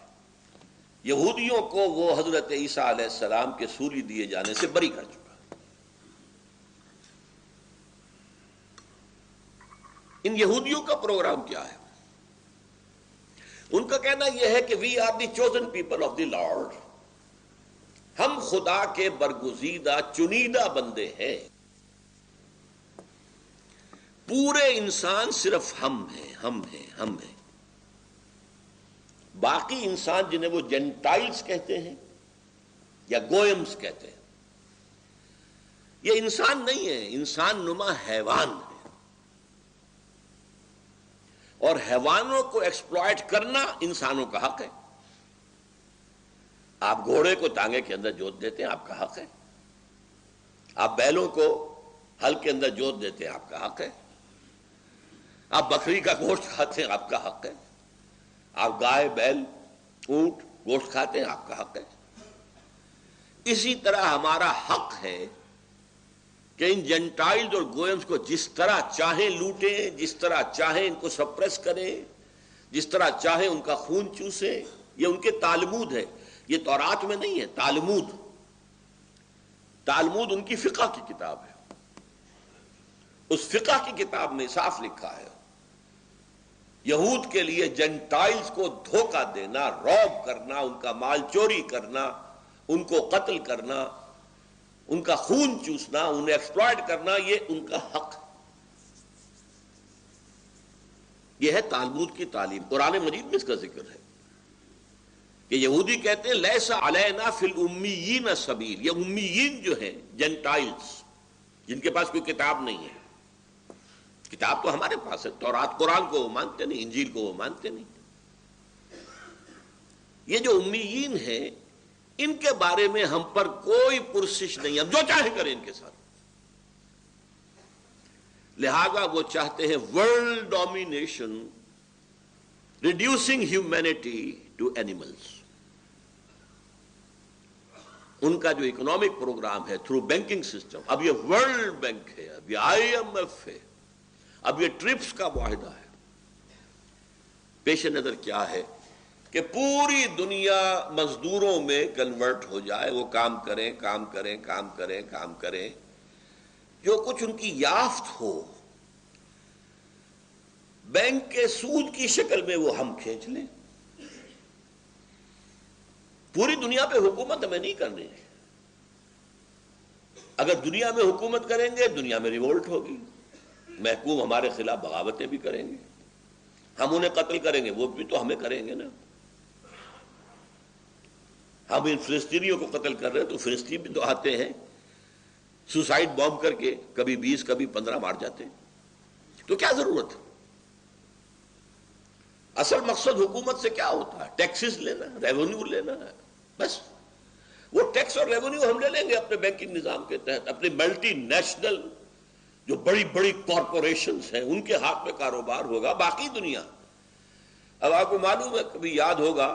یہودیوں کو وہ حضرت عیسیٰ علیہ السلام کے سولی دیے جانے سے بری کر چکا ہے۔ ان یہودیوں کا پروگرام کیا ہے؟ ان کا کہنا یہ ہے کہ we are the chosen people of the Lord, ہم خدا کے برگزیدہ چنیدہ بندے ہیں، پورے انسان صرف ہم ہیں، باقی انسان جنہیں وہ جینٹائلز کہتے ہیں یا گوئمز کہتے ہیں، یہ انسان نہیں ہے، انسان نما حیوان ہے، اور حیوانوں کو ایکسپلائٹ کرنا انسانوں کا حق ہے۔ آپ گھوڑے کو ٹانگے کے اندر جوت دیتے ہیں، آپ کا حق ہے، آپ بیلوں کو ہل کے اندر جوت دیتے ہیں، آپ کا حق ہے، آپ بکری کا گوشت کھاتے ہیں، آپ کا حق ہے، آپ گائے بیل اونٹ گوشت کھاتے ہیں، آپ کا حق ہے۔ اسی طرح ہمارا حق ہے کہ ان جنٹائلز اور گوئمز کو جس طرح چاہیں لوٹیں، جس طرح چاہیں ان کو سپریس کریں، جس طرح چاہیں ان کا خون چوسیں. یہ ان کے تالمود ہے، یہ تورات میں نہیں ہے. تالمود ان کی فقہ کی کتاب ہے. اس فقہ کی کتاب میں صاف لکھا ہے یہود کے لیے جنٹائلز کو دھوکہ دینا، روب کرنا، ان کا مال چوری کرنا، ان کو قتل کرنا، ان کا خون چوسنا، انہیں ایکسپلائٹ کرنا، یہ ان کا حق ہے. یہ ہے تالمود کی تعلیم. قرآن مجید میں اس کا ذکر ہے کہ یہودی کہتے ہیں لیسا علینا فی الامیین سبیل. یہ امیین جو ہیں جنٹائلز، جن کے پاس کوئی کتاب نہیں ہے. کتاب تو ہمارے پاس ہے، تورات قرآن کو وہ مانتے نہیں، انجیل کو وہ مانتے نہیں. یہ جو امیین ہیں ان کے بارے میں ہم پر کوئی پرسش نہیں، ہم جو چاہیں کریں ان کے ساتھ. لہذا وہ چاہتے ہیں world domination, reducing humanity to animals. ان کا جو اکنامک پروگرام ہے تھرو بینکنگ سسٹم، اب یہ ورلڈ بینک ہے، اب یہ IMF ہے، اب یہ ٹرپس کا معاہدہ ہے. پیش نظر کیا ہے کہ پوری دنیا مزدوروں میں کنورٹ ہو جائے، وہ کام کریں کام کریں کام کریں کام کریں، جو کچھ ان کی یافت ہو بینک کے سود کی شکل میں وہ ہم کھینچ لیں. پوری دنیا پہ حکومت ہمیں نہیں کرنی ہے. اگر دنیا میں حکومت کریں گے دنیا میں ریولٹ ہوگی، محکوم ہمارے خلاف بغاوتیں بھی کریں گے، ہم انہیں قتل کریں گے وہ بھی تو ہمیں کریں گے نا. ہم ان فلسطینیوں کو قتل کر رہے ہیں تو فلسطین بھی تو آتے ہیں سوسائڈ بام کر کے، کبھی 20 کبھی 15 مار جاتے ہیں. تو کیا ضرورت ہے؟ اصل مقصد حکومت سے کیا ہوتا ہے؟ ٹیکسز لینا، ریونیو لینا ہے بس. وہ ٹیکس اور ریونیو ہم لے لیں گے اپنے بینکنگ نظام کے تحت. اپنے ملٹی نیشنل جو بڑی بڑی کارپوریشنز ہیں ان کے ہاتھ میں کاروبار ہوگا. باقی دنیا، اب آپ کو معلوم ہے کبھی یاد ہوگا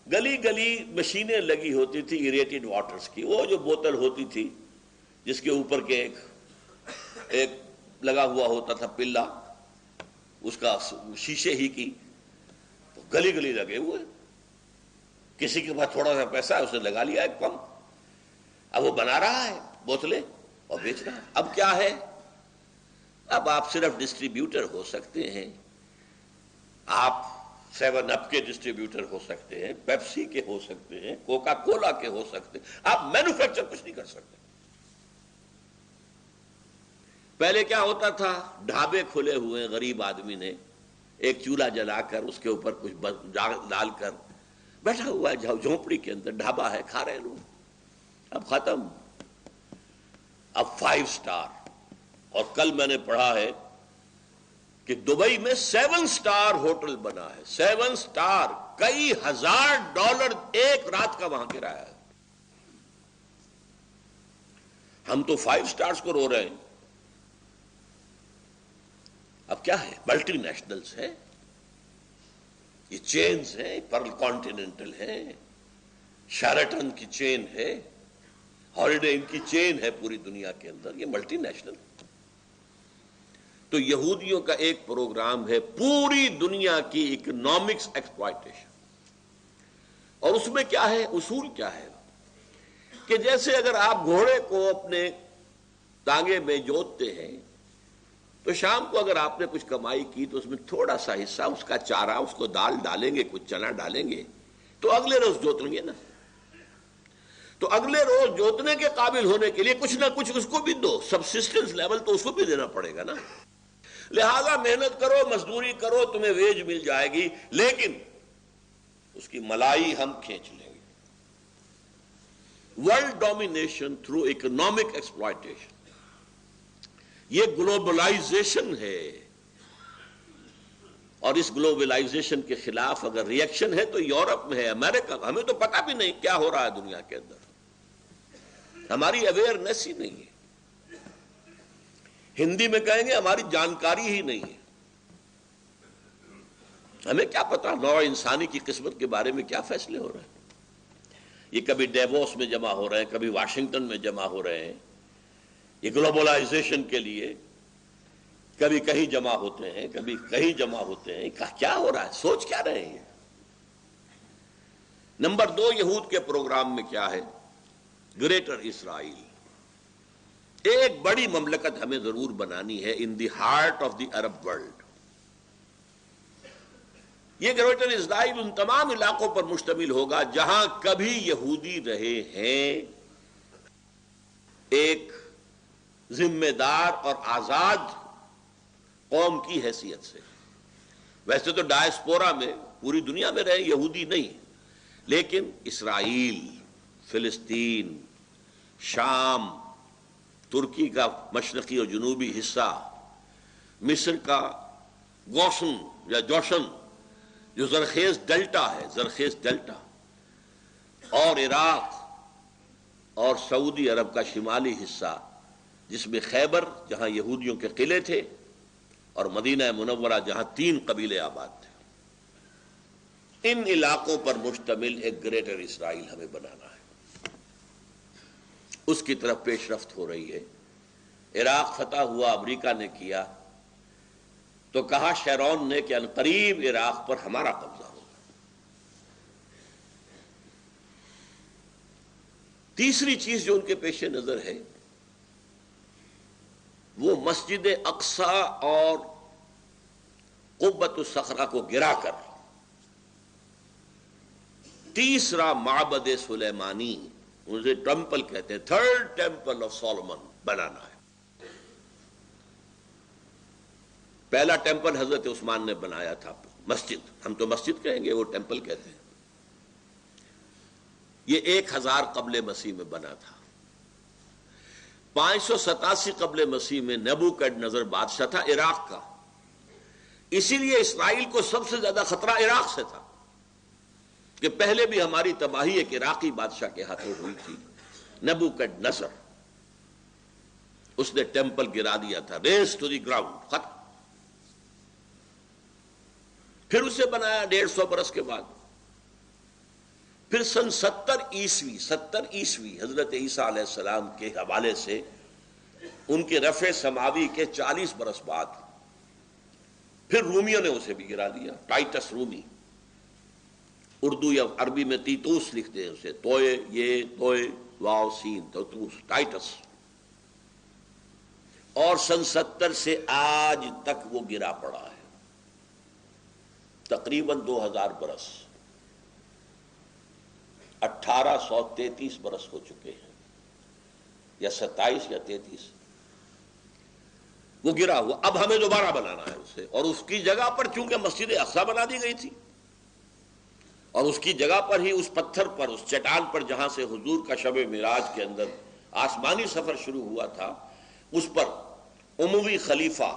گلی گلی مشینیں لگی ہوتی تھی ایریٹڈ واٹرز کی. وہ جو بوتل ہوتی تھی جس کے اوپر کے ایک لگا ہوا ہوتا تھا پلہ، اس کا شیشے ہی کی، تو گلی گلی لگے ہوئے. کسی کے پاس تھوڑا سا پیسہ ہے اس نے لگا لیا ایک پمپ، اب وہ بنا رہا ہے بوتلیں اور بیچ رہا ہے. اب کیا ہے؟ اب آپ صرف ڈسٹریبیوٹر ہو سکتے ہیں. آپ 7 اپ کے ڈسٹریبیوٹر ہو سکتے ہیں، پیپسی کے ہو سکتے ہیں، کوکا کولا کے ہو سکتے ہیں. آپ مینوفیکچر کچھ نہیں کر سکتے. پہلے کیا ہوتا تھا؟ ڈھابے کھلے ہوئے، غریب آدمی نے ایک چولہا جلا کر اس کے اوپر کچھ ڈال کر بیٹھا ہوا ہے جھونپڑی کے اندر، ڈھابا ہے، کھا رہے لوگ. اب ختم. اب 5 سٹار. اور کل میں نے پڑھا ہے کہ دبئی میں 7 سٹار ہوٹل بنا ہے. 7 سٹار، کئی $1000 ایک رات کا وہاں کرایہ ہے. ہم تو 5 سٹارز کو رو رہے ہیں. اب کیا ہے؟ ملٹی نیشنلز ہے، یہ چینز ہیں، پرل کانٹیننٹل ہے، شیرٹن کی چین ہے، ہالیڈے ان کی چین ہے پوری دنیا کے اندر. یہ ملٹی نیشنل. تو یہودیوں کا ایک پروگرام ہے پوری دنیا کی اکنامکس ایکسپلائٹیشن. اور اس میں کیا ہے؟ اصول کیا ہے کہ جیسے اگر آپ گھوڑے کو اپنے ٹانگے میں جوتتے ہیں تو شام کو اگر آپ نے کچھ کمائی کی تو اس میں تھوڑا سا حصہ اس کا چارہ، اس کو دال ڈالیں گے، کچھ چنا ڈالیں گے، تو اگلے روز جوتیں گے نا. تو اگلے روز جوتنے کے قابل ہونے کے لیے کچھ نہ کچھ اس کو بھی دو. سبسسٹنس لیول تو اس کو بھی دینا پڑے گا نا. لہذا محنت کرو، مزدوری کرو، تمہیں ویج مل جائے گی، لیکن اس کی ملائی ہم کھینچ لیں گے. World domination through economic exploitation, یہ گلوبلائزیشن ہے. اور اس گلوبلائزیشن کے خلاف اگر ریئیکشن ہے تو یورپ میں ہے، امریکہ. ہمیں تو پتہ بھی نہیں کیا ہو رہا ہے دنیا کے اندر، ہماری اویئرنیس ہی نہیں ہے. ہندی میں کہیں گے ہماری جانکاری ہی نہیں ہے. ہمیں کیا پتا نوع انسانی کی قسمت کے بارے میں کیا فیصلے ہو رہے ہیں. یہ کبھی ڈیووس میں جمع ہو رہے ہیں، کبھی واشنگٹن میں جمع ہو رہے ہیں، یہ گلوبلائزیشن کے لیے کبھی کہیں جمع ہوتے ہیں، کبھی کہیں جمع ہوتے ہیں، کیا ہو رہا ہے، سوچ کیا رہے ہیں؟ نمبر 2، یہود کے پروگرام میں کیا ہے؟ گریٹر اسرائیل، ایک بڑی مملکت ہمیں ضرور بنانی ہے in the heart of the Arab world. یہ گریٹر اسرائیل ان تمام علاقوں پر مشتمل ہوگا جہاں کبھی یہودی رہے ہیں، ایک ذمہ دار اور آزاد قوم کی حیثیت سے۔ ویسے تو ڈائسپورا میں پوری دنیا میں رہے یہودی نہیں، لیکن اسرائیل، فلسطین، شام، ترکی کا مشرقی اور جنوبی حصہ، مصر کا گوشن یا جوشن جو زرخیز ڈیلٹا ہے، زرخیز ڈیلٹا، اور عراق اور سعودی عرب کا شمالی حصہ جس میں خیبر جہاں یہودیوں کے قلعے تھے اور مدینہ منورہ جہاں 3 قبیلے آباد تھے، ان علاقوں پر مشتمل ایک گریٹر اسرائیل ہمیں بنانا ہے۔ اس کی طرف پیش رفت ہو رہی ہے۔ عراق فتح ہوا، امریکہ نے کیا تو کہا شیرون نے کہ عنقریب عراق پر ہمارا قبضہ ہوگا۔ تیسری چیز جو ان کے پیش نظر ہے وہ مسجد اقصی اور قبۃ الصخرہ کو گرا کر تیسرا معبد سلیمانی، اسے ٹیمپل کہتے ہیں، 3rd ٹیمپل آف سولومن بنانا ہے۔ پہلا ٹیمپل حضرت عثمان نے بنایا تھا، مسجد، ہم تو مسجد کہیں گے، وہ ٹیمپل کہتے ہیں۔ یہ 1000 قبل مسیح میں بنا تھا۔ 587 قبل مسیح میں نیبوکڈنیزر بادشاہ تھا عراق کا، اسی لیے اسرائیل کو سب سے زیادہ خطرہ عراق سے تھا کہ پہلے بھی ہماری تباہی ایک عراقی بادشاہ کے ہاتھوں ہوئی تھی، نیبوکڈنیزر۔ اس نے ٹیمپل گرا دیا تھا، ریز ٹو دی گراؤنڈ، ختم۔ پھر اسے بنایا 150 برس کے بعد۔ پھر سن 70 عیسوی حضرت عیسیٰ علیہ السلام کے حوالے سے ان کے رفع سماوی کے 40 برس بعد پھر رومیوں نے اسے بھی گرا دیا، ٹائٹس رومی، اردو یا عربی میں تیتوس لکھتے ہیں اسے، توئے واو سین تیتوس، ٹائٹس۔ اور سن 70 سے آج تک وہ گرا پڑا ہے، تقریباً 2000 برس، 1833 برس ہو چکے ہیں، یا 27 یا 33، وہ گرا ہوا۔ اب ہمیں دوبارہ بنانا ہے اسے، اور اس کی جگہ پر چونکہ مسجد اقصی بنا دی گئی تھی، اور اس کی جگہ پر ہی اس پتھر پر، اس چٹان پر جہاں سے حضور کا شب معراج کے اندر آسمانی سفر شروع ہوا تھا، اس پر اموی خلیفہ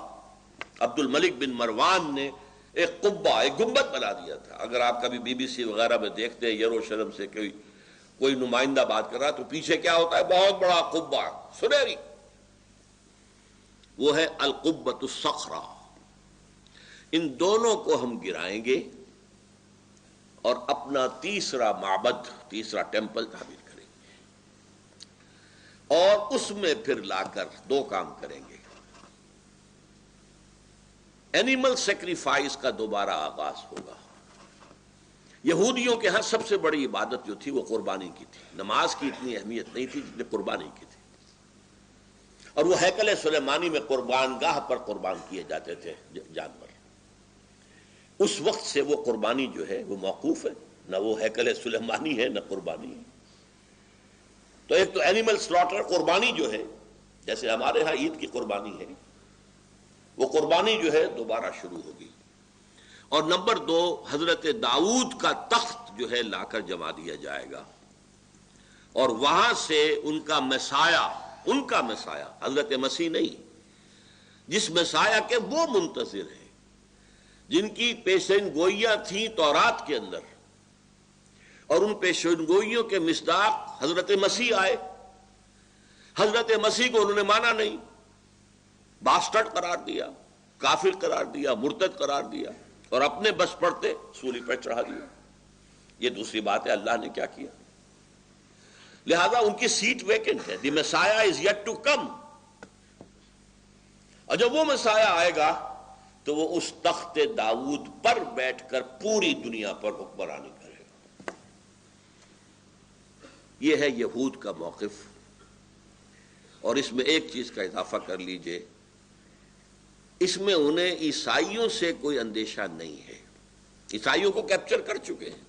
عبد الملک بن مروان نے ایک قبہ، ایک گنبد بنا دیا تھا۔ اگر آپ کبھی BBC وغیرہ میں دیکھتے ہیں، یروشلم سے کوئی نمائندہ بات کر رہا تو پیچھے کیا ہوتا ہے؟ بہت بڑا قبہ سنہری، وہ ہے القبۃ الصخرہ۔ ان دونوں کو ہم گرائیں گے اور اپنا تیسرا معبد، تیسرا ٹیمپل تعمیر کریں گے، اور اس میں پھر لا کر 2 کام کریں گے۔ اینیمل سیکریفائس کا دوبارہ آغاز ہوگا۔ یہودیوں کے ہاں سب سے بڑی عبادت جو تھی وہ قربانی کی تھی، نماز کی اتنی اہمیت نہیں تھی جتنی قربانی کی تھی، اور وہ ہیکل سلیمانی میں قربان گاہ پر قربان کیے جاتے تھے جانور۔ اس وقت سے وہ قربانی جو ہے وہ موقوف ہے، نہ وہ ہیکل سلیمانی ہے نہ قربانی ہے۔ تو ایک تو اینیمل سلاٹر، قربانی جو ہے، جیسے ہمارے ہاں عید کی قربانی ہے، وہ قربانی جو ہے دوبارہ شروع ہوگی۔ اور نمبر 2، حضرت داؤد کا تخت جو ہے لا کر جما دیا جائے گا، اور وہاں سے ان کا مسایہ حضرت مسیح نہیں، جس مسایہ کے وہ منتظر ہیں جن کی پیشین گوئیاں تھیں تورات کے اندر، اور ان پیشین گوئیوں کے مصداق حضرت مسیح آئے۔ حضرت مسیح کو انہوں نے مانا نہیں، باسٹرڈ قرار دیا، کافر قرار دیا، مرتد قرار دیا، اور اپنے بس پڑتے سولی پر چڑھا دیا۔ یہ دوسری بات ہے اللہ نے کیا کیا، لہذا ان کی سیٹ ویکنٹ ہے، دی مسایہ از یٹ ٹو کم، اور جب وہ مسایہ آئے گا تو وہ اس تخت داؤد پر بیٹھ کر پوری دنیا پر حکمرانی کرے گا۔ یہ ہے یہود کا موقف۔ اور اس میں ایک چیز کا اضافہ کر لیجئے، اس میں انہیں عیسائیوں سے کوئی اندیشہ نہیں ہے، عیسائیوں کو کیپچر کر چکے ہیں۔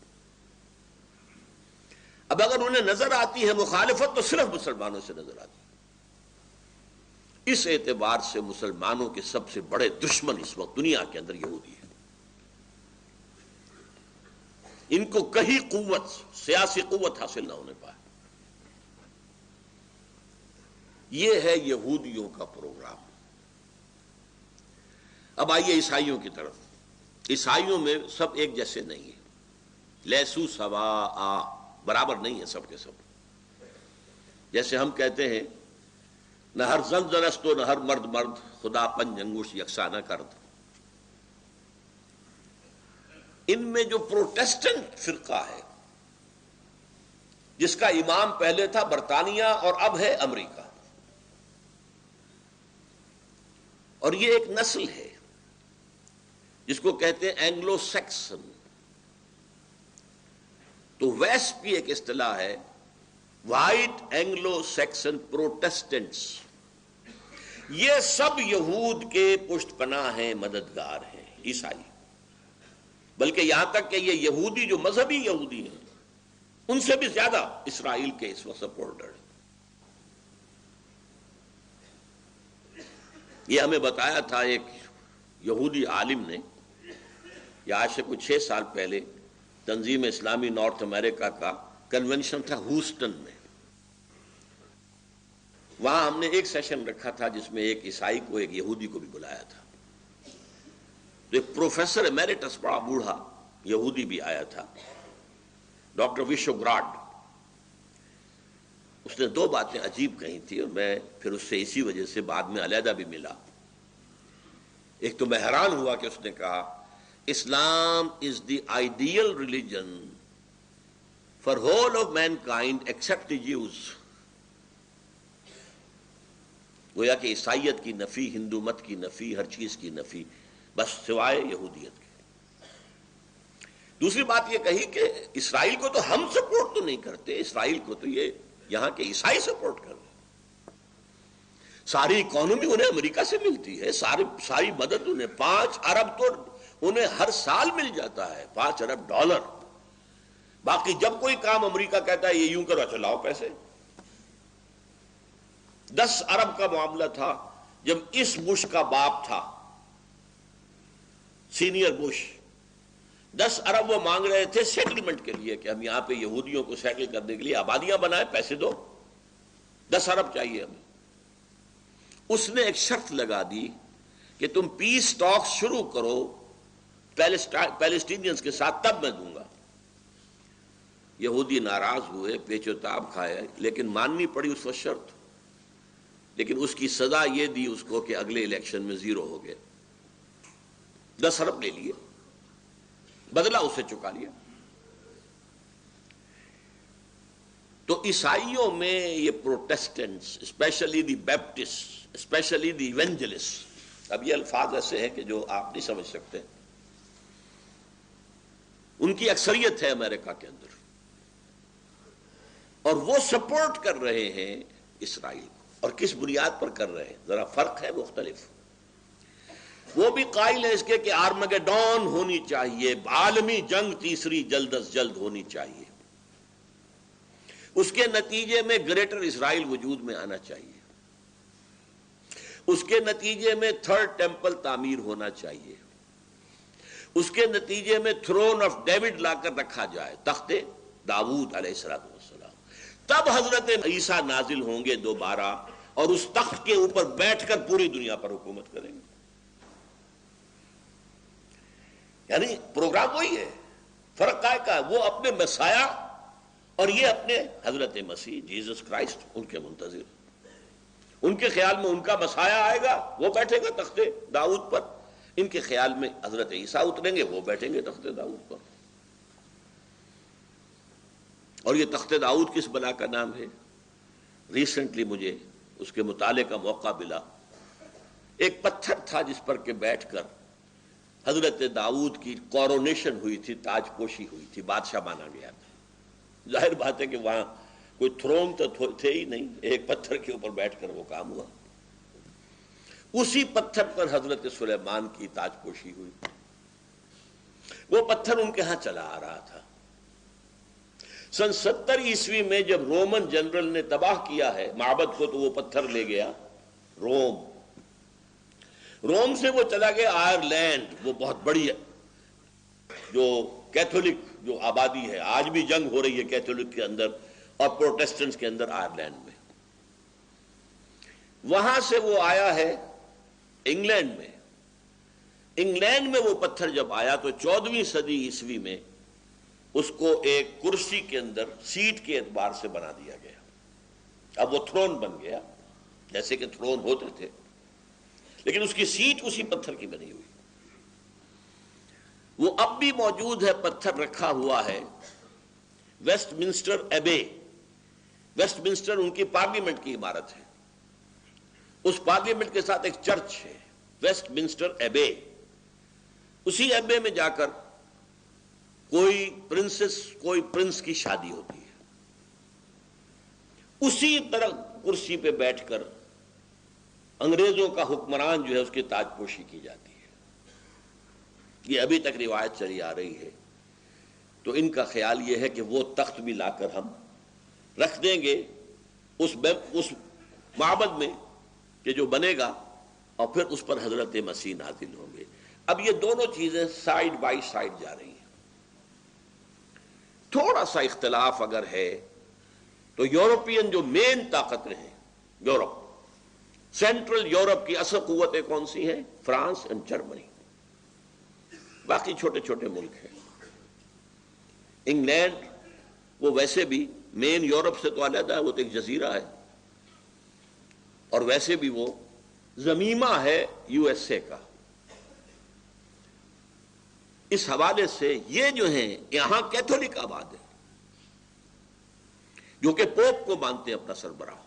اب اگر انہیں نظر آتی ہے مخالفت تو صرف مسلمانوں سے نظر آتی ہے۔ اس اعتبار سے مسلمانوں کے سب سے بڑے دشمن اس وقت دنیا کے اندر یہودی ہے۔ ان کو کہیں قوت، سیاسی قوت حاصل نہ ہونے پائے۔ یہ ہے یہودیوں کا پروگرام۔ اب آئیے عیسائیوں کی طرف۔ عیسائیوں میں سب ایک جیسے نہیں ہیں، لیسو سواء، برابر نہیں ہے سب کے سب۔ جیسے ہم کہتے ہیں نہ ہر زن زنست و نہ ہر مرد مرد، خدا پنج انگوش یکساں نہ کرد۔ ان میں جو پروٹیسٹنٹ فرقہ ہے، جس کا امام پہلے تھا برطانیہ اور اب ہے امریکہ، اور یہ ایک نسل ہے جس کو کہتے ہیں اینگلو سیکسن۔ تو ویسٹ کی ایک اصطلاح ہے وائٹ اینگلو سیکسن پروٹیسٹنٹس۔ یہ سب یہود کے پشت پناہ ہیں، مددگار ہیں، عیسائی۔ بلکہ یہاں تک کہ یہ یہودی جو مذہبی یہودی ہیں، ان سے بھی زیادہ اسرائیل کے اس وقت سپورٹر ہیں۔ یہ ہمیں بتایا تھا ایک یہودی عالم نے، یہ آج سے کچھ 6 سال پہلے تنظیم اسلامی نارتھ امریکہ کا کنونشن تھا ہوسٹن میں۔ وہاں ہم نے ایک سیشن رکھا تھا جس میں ایک عیسائی کو ایک یہودی کو بھی بلایا تھا۔ تو ایک پروفیسر ایمیریٹس، بڑا بوڑھا یہودی بھی آیا تھا، ڈاکٹر وشو گراڈ۔ اس نے 2 باتیں عجیب کہی تھی، اور میں پھر اس سے اسی وجہ سے بعد میں علیحدہ بھی ملا۔ ایک تو میں حیران ہوا کہ اس نے کہا Islam is the ideal religion for whole of mankind except the Jews. گویا کہ عیسائیت کی نفی، ہندو مت کی نفی، ہر چیز کی نفی، بس سوائے یہودیت کے۔ دوسری بات یہ کہی کہ اسرائیل کو تو ہم سپورٹ تو نہیں کرتے، اسرائیل کو تو یہ یہاں کے عیسائی سپورٹ کر رہے ہیں۔ ساری اکانومی انہیں امریکہ سے ملتی ہے، ساری مدد انہیں، 5 ارب تو انہیں ہر سال مل جاتا ہے، 5 ارب ڈالر۔ باقی جب کوئی کام امریکہ کہتا ہے یہ یوں کرو، چلاؤ پیسے۔ 10 ارب کا معاملہ تھا جب اس بش کا باپ تھا، سینئر بش، 10 ارب وہ مانگ رہے تھے سیٹلمنٹ کے لیے کہ ہم یہاں پہ یہودیوں کو سیٹل کرنے کے لیے آبادیاں بنائیں، پیسے دو، 10 ارب چاہیے ہمیں۔ اس نے ایک شرط لگا دی کہ تم پیس ٹاکس شروع کرو پیلسٹینینز کے ساتھ، تب میں دوں گا۔ یہودی ناراض ہوئے، پیچ و تاب کھائے، لیکن ماننی پڑی اس وقت شرط۔ لیکن اس کی سزا یہ دی اس کو کہ اگلے الیکشن میں 0 ہو گئے، 10 ارب لے لیے، بدلہ اسے چکا لیا۔ تو عیسائیوں میں یہ Protestants, especially the Baptist, especially the evangelist, اب یہ الفاظ ایسے ہیں کہ جو آپ نہیں سمجھ سکتے، ان کی اکثریت ہے امریکہ کے اندر، اور وہ سپورٹ کر رہے ہیں اسرائیل کو۔ اور کس بنیاد پر کر رہے ہیں؟ ذرا فرق ہے، مختلف۔ وہ بھی قائل ہے اس کے کہ آرمگیڈون ہونی چاہیے، عالمی جنگ تیسری جلد از جلد ہونی چاہیے، اس کے نتیجے میں گریٹر اسرائیل وجود میں آنا چاہیے، اس کے نتیجے میں 3rd ٹیمپل تعمیر ہونا چاہیے، اس کے نتیجے میں تھرون آف ڈیوڈ لا کر رکھا جائے، تخت داؤد علیہ السلام۔ تب حضرت عیسیٰ نازل ہوں گے دوبارہ، اور اس تخت کے اوپر بیٹھ کر پوری دنیا پر حکومت کریں گے۔ یعنی پروگرام وہی ہے، فرق کائے کا؟ وہ اپنے مسیح اور یہ اپنے حضرت مسیح جیسس کرائسٹ، ان کے منتظر۔ ان کے خیال میں ان کا مسیح آئے گا، وہ بیٹھے گا تخت داؤد پر، ان کے خیال میں حضرت عیسیٰ اتریں گے، وہ بیٹھیں گے تخت داؤد پر۔ اور یہ تخت داؤد کس بلا کا نام ہے؟ ریسنٹلی مجھے اس کے مطالعے کا موقع ملا۔ ایک پتھر تھا جس پر کہ بیٹھ کر حضرت داؤد کی کورونیشن ہوئی تھی، تاج پوشی ہوئی تھی، بادشاہ مانا گیا تھا۔ ظاہر بات ہے کہ وہاں کوئی تھرون تو تھے ہی نہیں، ایک پتھر کے اوپر بیٹھ کر وہ کام ہوا۔ اسی پتھر پر حضرت سلیمان کی تاج پوشی ہوئی۔ وہ پتھر ان کے ہاں چلا آ رہا تھا۔ سن 70 عیسوی میں جب رومن جنرل نے تباہ کیا ہے معبد کو، تو وہ پتھر لے گیا روم سے وہ چلا گیا آئرلینڈ، وہ بہت بڑی ہے جو کیتھولک جو آبادی ہے، آج بھی جنگ ہو رہی ہے کیتھولک کے اندر اور پروٹیسٹنٹس کے اندر آئرلینڈ میں۔ وہاں سے وہ آیا ہے انگلینڈ میں۔ انگلینڈ میں وہ پتھر جب آیا تو 14ویں صدی عیسوی میں اس کو ایک کرسی کے اندر سیٹ کے اعتبار سے بنا دیا گیا۔ اب وہ تھرون بن گیا، جیسے کہ تھرون ہوتے تھے، لیکن اس کی سیٹ اسی پتھر کی بنی ہوئی۔ وہ اب بھی موجود ہے، پتھر رکھا ہوا ہے Westminster Abbey. Westminster ان کی پارلیمنٹ کی عمارت ہے، اس پارلیمنٹ کے ساتھ ایک چرچ ہے ویسٹ منسٹر ایبے۔ اسی ایبے میں جا کر کوئی پرنس کی شادی ہوتی ہے، اسی طرح کرسی پہ بیٹھ کر انگریزوں کا حکمران جو ہے اس کی تاج پوشی کی جاتی ہے۔ یہ ابھی تک روایت چلی آ رہی ہے۔ تو ان کا خیال یہ ہے کہ وہ تخت بھی لا کر ہم رکھ دیں گے اس معبد میں کہ جو بنے گا، اور پھر اس پر حضرت مسیح نازل ہوں گے۔ اب یہ دونوں چیزیں سائیڈ بائی سائیڈ جا رہی ہیں۔ تھوڑا سا اختلاف اگر ہے تو یورپین جو مین طاقتیں ہیں، یورپ، سینٹرل یورپ کی اصل قوتیں کون سی ہیں؟ فرانس اور جرمنی۔ باقی چھوٹے چھوٹے ملک ہیں۔ انگلینڈ وہ ویسے بھی مین یورپ سے تو علیحدہ ہے، وہ تو ایک جزیرہ ہے، اور ویسے بھی وہ زمیمہ ہے یو ایس اے کا۔ اس حوالے سے یہ جو ہیں یہاں کیتھولک آباد ہے، جو کہ پوپ کو مانتے ہیں اپنا سربراہ۔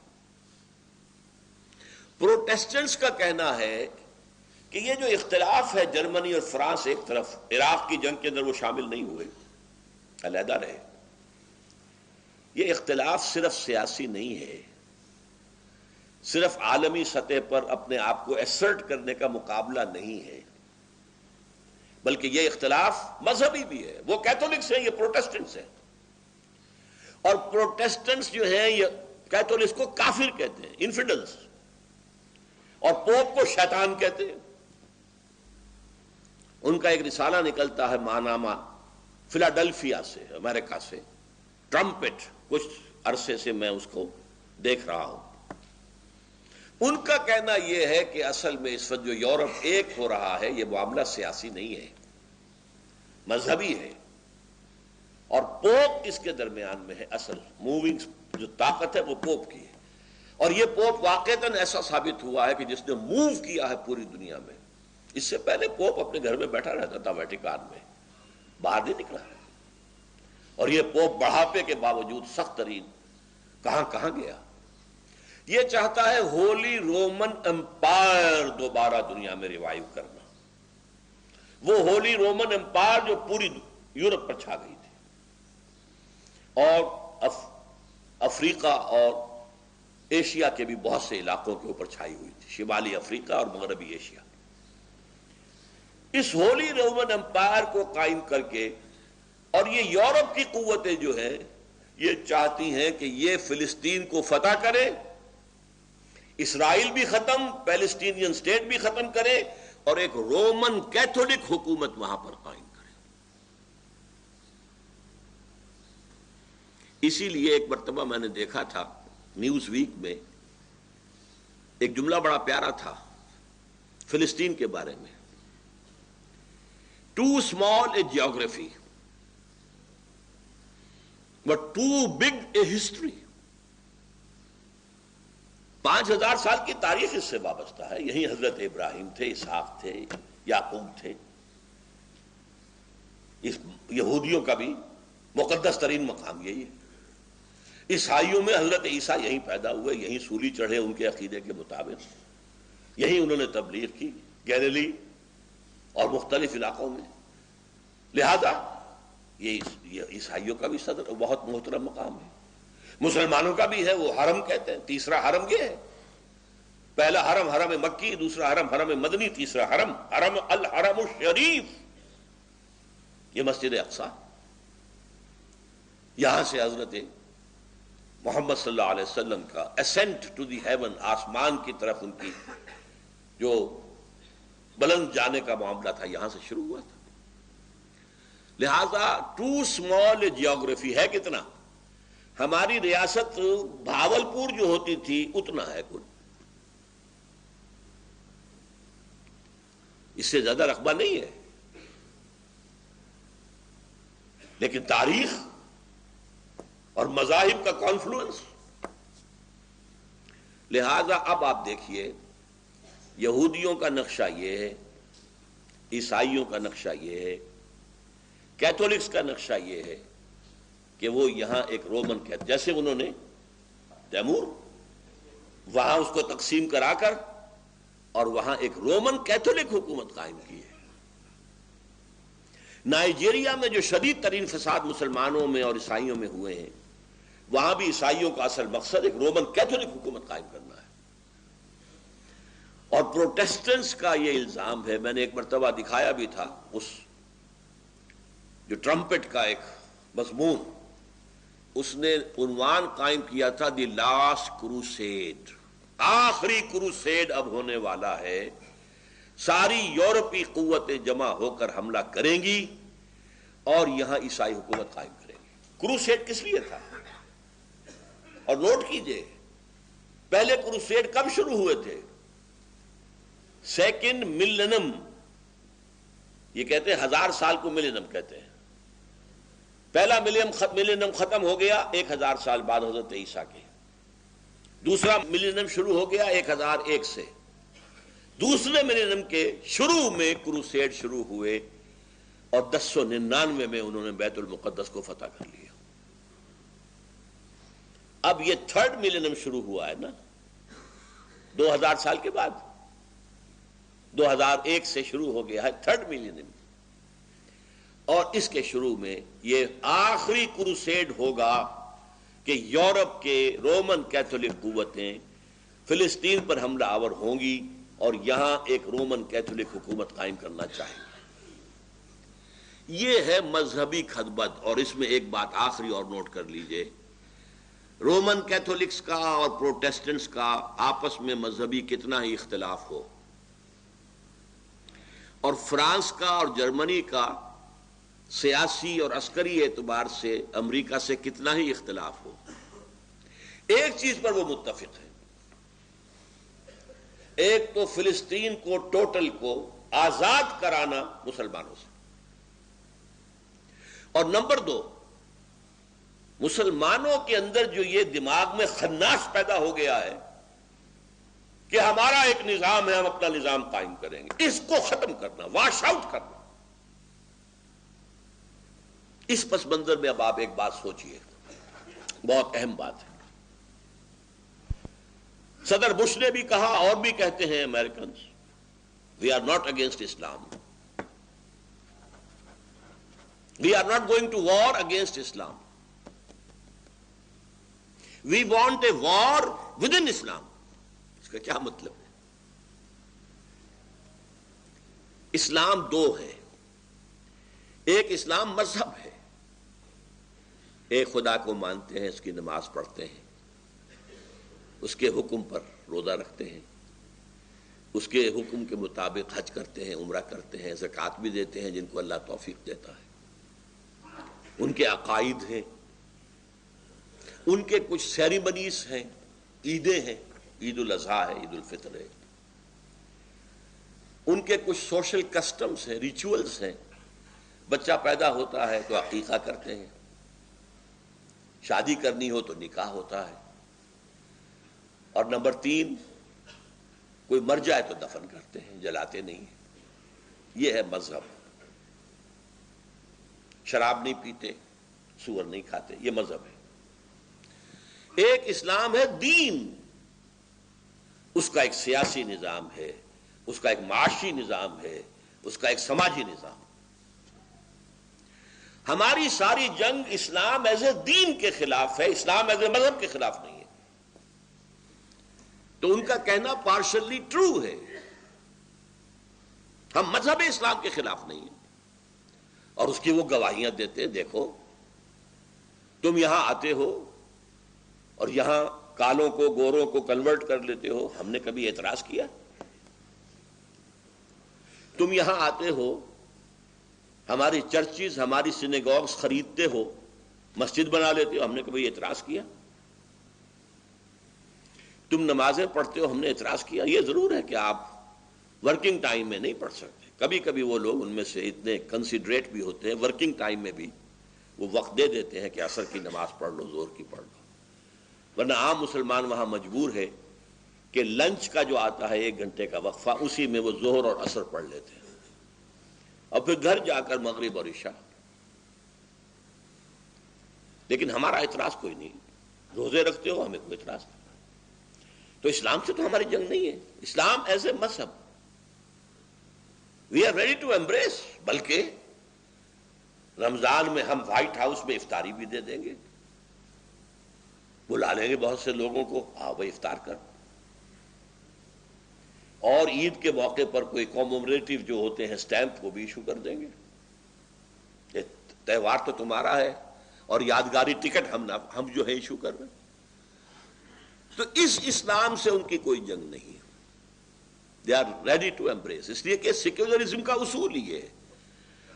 پروٹیسٹنٹس کا کہنا ہے کہ یہ جو اختلاف ہے، جرمنی اور فرانس ایک طرف، عراق کی جنگ کے اندر وہ شامل نہیں ہوئے، علیحدہ رہے، یہ اختلاف صرف سیاسی نہیں ہے، صرف عالمی سطح پر اپنے آپ کو ایسرٹ کرنے کا مقابلہ نہیں ہے، بلکہ یہ اختلاف مذہبی بھی ہے۔ وہ کیتھولکس ہیں، یہ پروٹیسٹنٹس ہیں، اور پروٹیسٹنٹس جو ہیں یہ کیتھولکس کو کافر کہتے ہیں، انفیڈلز، اور پوپ کو شیطان کہتے ہیں۔ ان کا ایک رسالہ نکلتا ہے ماہنامہ فلاڈلفیا سے، امریکہ سے، ٹرمپٹ، کچھ عرصے سے میں اس کو دیکھ رہا ہوں۔ ان کا کہنا یہ ہے کہ اصل میں اس وقت جو یورپ ایک ہو رہا ہے، یہ معاملہ سیاسی نہیں ہے، مذہبی ہے، اور پوپ اس کے درمیان میں ہے۔ اصل موونگ جو طاقت ہے وہ پوپ کی ہے، اور یہ پوپ واقعتاً ایسا ثابت ہوا ہے کہ جس نے موو کیا ہے پوری دنیا میں۔ اس سے پہلے پوپ اپنے گھر میں بیٹھا رہتا تھا ویٹیکان میں، باہر نہیں نکلا، اور یہ پوپ بڑھاپے کے باوجود سخت ترین کہاں کہاں گیا۔ یہ چاہتا ہے ہولی رومن امپائر دوبارہ دنیا میں ریوائیو کرنا، وہ ہولی رومن امپائر جو پوری یورپ پر چھا گئی تھی، اور افریقہ اور ایشیا کے بھی بہت سے علاقوں کے اوپر چھائی ہوئی تھی، شمالی افریقہ اور مغربی ایشیا۔ اس ہولی رومن امپائر کو قائم کر کے، اور یہ یورپ کی قوتیں جو ہیں یہ چاہتی ہیں کہ یہ فلسطین کو فتح کرے، اسرائیل بھی ختم، پیلسٹینین سٹیٹ بھی ختم کرے، اور ایک رومن کیتھولک حکومت وہاں پر قائم کرے۔ اسی لیے ایک مرتبہ میں نے دیکھا تھا نیوز ویک میں ایک جملہ بڑا پیارا تھا فلسطین کے بارے میں، too small a geography but too big a history. 5000 سال کی تاریخ اس سے وابستہ ہے، یہی حضرت ابراہیم تھے، اسحاق تھے، یعقوب تھے، اس یہودیوں کا بھی مقدس ترین مقام یہی ہے۔ عیسائیوں میں حضرت عیسیٰ یہیں پیدا ہوئے، یہیں سولی چڑھے ان کے عقیدے کے مطابق، یہی انہوں نے تبلیغ کی گیلیلی اور مختلف علاقوں میں. لہذا یہ عیسائیوں کا بھی صدر بہت محترم مقام ہے، مسلمانوں کا بھی ہے. وہ حرم کہتے ہیں، تیسرا حرم یہ ہے. پہلا حرم حرم مکی، دوسرا حرم حرم مدنی، تیسرا حرم حرم الحرم الشریف، یہ مسجد اقصی. یہاں سے حضرت محمد صلی اللہ علیہ وسلم کا اسینٹ ٹو دی ہیون، آسمان کی طرف ان کی جو بلند جانے کا معاملہ تھا، یہاں سے شروع ہوا تھا. لہذا ٹو اسمال جیوگرافی ہے کتنا؟ ہماری ریاست بھاولپور جو ہوتی تھی اتنا ہے کل، اس سے زیادہ رقبہ نہیں ہے. لیکن تاریخ اور مذاہب کا کانفلوئنس. لہذا اب آپ دیکھیے، یہودیوں کا نقشہ یہ ہے، عیسائیوں کا نقشہ یہ ہے، کیتھولکس کا نقشہ یہ ہے کہ وہ یہاں ایک رومن کہتے، جیسے انہوں نے تیمور وہاں اس کو تقسیم کرا کر اور وہاں ایک رومن کیتھولک حکومت قائم کی ہے. نائجیریا میں جو شدید ترین فساد مسلمانوں میں اور عیسائیوں میں ہوئے ہیں، وہاں بھی عیسائیوں کا اصل مقصد ایک رومن کیتھولک حکومت قائم کرنا ہے. اور پروٹیسٹنٹس کا یہ الزام ہے، میں نے ایک مرتبہ دکھایا بھی تھا، اس جو ٹرمپٹ کا ایک مضمون، اس نے عنوان قائم کیا تھا دی لاسٹ کروسیڈ، آخری کروسیڈ اب ہونے والا ہے، ساری یورپی قوتیں جمع ہو کر حملہ کریں گی اور یہاں عیسائی حکومت قائم کریں گی. کروسیڈ کس لیے تھا؟ اور نوٹ کیجئے، پہلے کروسیڈ کب شروع ہوئے تھے؟ سیکنڈ ملینم، یہ کہتے ہیں 1000 سال کو ملینم کہتے ہیں. پہلا ملینم ختم ہو گیا 1000 سال بعد حضرت عیسیٰ کے. دوسرا ملینم شروع ہو گیا 1001 سے. دوسرے ملینم کے شروع میں کروسیڈ شروع ہوئے اور 1099 میں انہوں نے بیت المقدس کو فتح کر لیا. اب یہ تھرڈ ملینم شروع ہوا ہے نا، 2000 سال کے بعد، 2001 سے شروع ہو گیا ہے تھرڈ ملینم. اور اس کے شروع میں یہ آخری کروسیڈ ہوگا کہ یورپ کے رومن کیتھولک قوتیں فلسطین پر حملہ آور ہوں گی اور یہاں ایک رومن کیتھولک حکومت قائم کرنا چاہیں گے. یہ ہے مذہبی خدبد. اور اس میں ایک بات آخری اور نوٹ کر لیجئے، رومن کیتھولکس کا اور پروٹیسٹنٹس کا آپس میں مذہبی کتنا ہی اختلاف ہو، اور فرانس کا اور جرمنی کا سیاسی اور عسکری اعتبار سے امریکہ سے کتنا ہی اختلاف ہو، ایک چیز پر وہ متفق ہے. ایک تو فلسطین کو ٹوٹل کو آزاد کرانا مسلمانوں سے، اور نمبر 2، مسلمانوں کے اندر جو یہ دماغ میں خناس پیدا ہو گیا ہے کہ ہمارا ایک نظام ہے، ہم اپنا نظام قائم کریں گے، اس کو ختم کرنا، واش آؤٹ کرنا. اس پس منظر میں اب آپ ایک بات سوچئے، بہت اہم بات ہے. صدر بش نے بھی کہا اور بھی کہتے ہیں Americans, we are not against Islam, we are not going to war against Islam, we want a war within Islam. اس کا کیا مطلب ہے؟ اسلام 2 ہے. ایک اسلام مذہب ہے، ایک خدا کو مانتے ہیں، اس کی نماز پڑھتے ہیں، اس کے حکم پر روزہ رکھتے ہیں، اس کے حکم کے مطابق حج کرتے ہیں، عمرہ کرتے ہیں، زکوٰۃ بھی دیتے ہیں جن کو اللہ توفیق دیتا ہے. ان کے عقائد ہیں، ان کے کچھ سیریمنیز ہیں، عیدیں ہیں، عید الاضحیٰ ہے، عید الفطر ہے، ان کے کچھ سوشل کسٹمز ہیں، ریچولز ہیں. بچہ پیدا ہوتا ہے تو عقیقہ کرتے ہیں، شادی کرنی ہو تو نکاح ہوتا ہے، اور نمبر 3، کوئی مر جائے تو دفن کرتے ہیں، جلاتے نہیں ہیں. یہ ہے مذہب. شراب نہیں پیتے، سور نہیں کھاتے، یہ مذہب ہے. ایک اسلام ہے دین، اس کا ایک سیاسی نظام ہے، اس کا ایک معاشی نظام ہے، اس کا ایک سماجی نظام۔ ہماری ساری جنگ اسلام ایز اے دین کے خلاف ہے، اسلام ایز اے مذہب کے خلاف نہیں ہے۔ تو ان کا کہنا پارشلی ٹرو ہے، ہم مذہب اسلام کے خلاف نہیں ہیں، اور اس کی وہ گواہیاں دیتے ہیں۔ دیکھو تم یہاں آتے ہو اور یہاں کالوں کو گوروں کو کنورٹ کر لیتے ہو، ہم نے کبھی اعتراض کیا؟ تم یہاں آتے ہو، ہماری چرچز ہماری سینیگوگز خریدتے ہو، مسجد بنا لیتے ہو، ہم نے کبھی اعتراض کیا؟ تم نمازیں پڑھتے ہو، ہم نے اعتراض کیا؟ یہ ضرور ہے کہ آپ ورکنگ ٹائم میں نہیں پڑھ سکتے، کبھی کبھی وہ لوگ ان میں سے اتنے کنسیڈریٹ بھی ہوتے ہیں، ورکنگ ٹائم میں بھی وہ وقت دے دیتے ہیں کہ عصر کی نماز پڑھ لو، ظہر کی پڑھ لو، ورنہ عام مسلمان وہاں مجبور ہے کہ لنچ کا جو آتا ہے 1 گھنٹے کا وقفہ، اسی میں وہ ظہر اور عصر پڑھ لیتے ہیں، اور پھر گھر جا کر مغرب اور عشاء۔ لیکن ہمارا اعتراض کوئی نہیں، روزے رکھتے ہو، ہمیں کوئی اعتراض نہیں۔ تو اسلام سے تو ہماری جنگ نہیں ہے، اسلام ایز اے مذہب we are ready to embrace, بلکہ رمضان میں ہم وائٹ ہاؤس میں افطاری بھی دے دیں گے، بلا لیں گے بہت سے لوگوں کو، آؤ بھائی افطار کر، اور عید کے موقع پر کوئی کومومریٹو جو ہوتے ہیں سٹیمپ وہ بھی ایشو کر دیں گے، یہ تہوار تو تمہارا ہے اور یادگاری ٹکٹ ہم جو ہے ایشو کر رہے ہیں۔ تو اس اسلام سے ان کی کوئی جنگ نہیں ہے، they are ready to embrace, اس لیے کہ سیکولرزم کا اصول یہ ہے،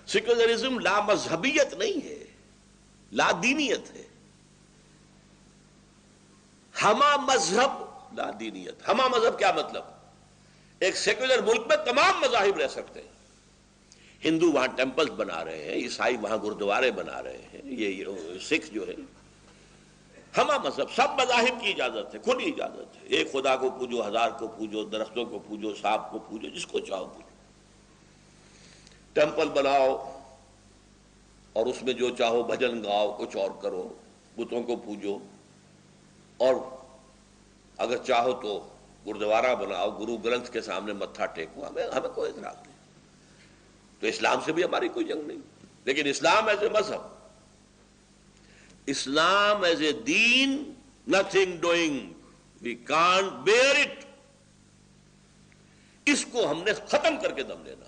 سیکولرزم لا مذہبیت نہیں ہے، لا دینیت ہے، ہما مذہب لا دینیت۔ ہما مذہب کیا مطلب؟ ایک سیکولر ملک میں تمام مذاہب رہ سکتے ہیں، ہندو وہاں ٹیمپلز بنا رہے ہیں، عیسائی وہاں گردوارے بنا رہے ہیں، یہ سکھ جو ہے، ہما مذہب، سب مذاہب کی اجازت ہے، کھلی اجازت ہے، ایک خدا کو پوجو، 1000 کو پوجو، درختوں کو پوجو، سانپ کو پوجو، جس کو چاہو پوجو، ٹیمپل بناؤ اور اس میں جو چاہو بھجن گاؤ، کچھ اور کرو، بتوں کو پوجو، اور اگر چاہو تو گردوارہ بناؤ، گرو گرنتھ کے سامنے متھا ٹیکو، ہمیں کوئی اعتراض نہیں۔ تو اسلام سے بھی ہماری کوئی جنگ نہیں، لیکن اسلام ایز اے مذہب، اسلام ایز اے دین، nothing doing, we can't bear it, اس کو ہم نے ختم کر کے دم لینا۔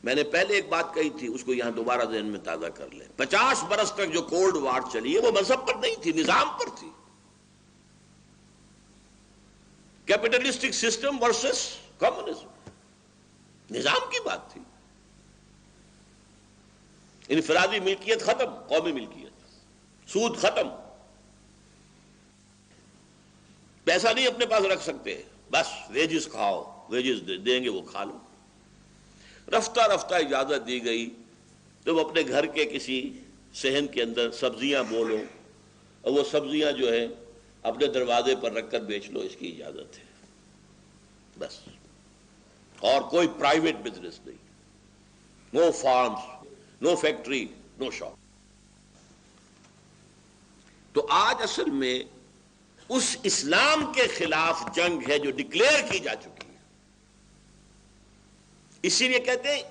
میں نے پہلے ایک بات کہی تھی، اس کو یہاں دوبارہ ذہن میں تازہ کر لیں، 50 برس تک جو کولڈ وار چلی ہے وہ مذہب پر نہیں تھی، نظام پر تھی، کیپٹلسٹک سسٹم ورسس کمیونزم، نظام کی بات تھی۔ انفرادی ملکیت ختم، قومی ملکیت، سود ختم، پیسہ نہیں اپنے پاس رکھ سکتے، بس ویجز کھاؤ، ویجز دیں گے وہ کھا لو۔ رفتہ رفتہ اجازت دی گئی، تو وہ اپنے گھر کے کسی صحن کے اندر سبزیاں بو لو، اور وہ سبزیاں جو ہے اپنے دروازے پر رکھ کر بیچ لو، اس کی اجازت ہے، بس، اور کوئی پرائیویٹ بزنس نہیں، نو فارمز، نو فیکٹری، نو شاپ۔ تو آج اصل میں اس اسلام کے خلاف جنگ ہے جو ڈکلیئر کی جا چکی ہے، اسی لیے کہتے ہیں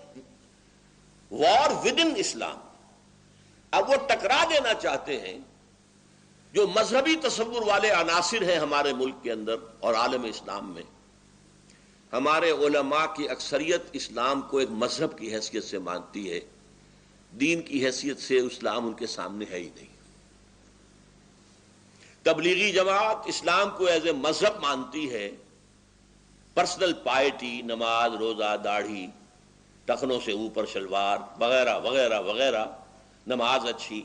وار ود ان اسلام۔ اب وہ ٹکرا دینا چاہتے ہیں جو مذہبی تصور والے عناصر ہیں ہمارے ملک کے اندر اور عالم اسلام میں۔ ہمارے علماء کی اکثریت اسلام کو ایک مذہب کی حیثیت سے مانتی ہے، دین کی حیثیت سے اسلام ان کے سامنے ہے ہی نہیں۔ تبلیغی جماعت اسلام کو ایز اے مذہب مانتی ہے، پرسنل پائٹی، نماز، روزہ، داڑھی، ٹخنوں سے اوپر شلوار وغیرہ وغیرہ وغیرہ، نماز اچھی،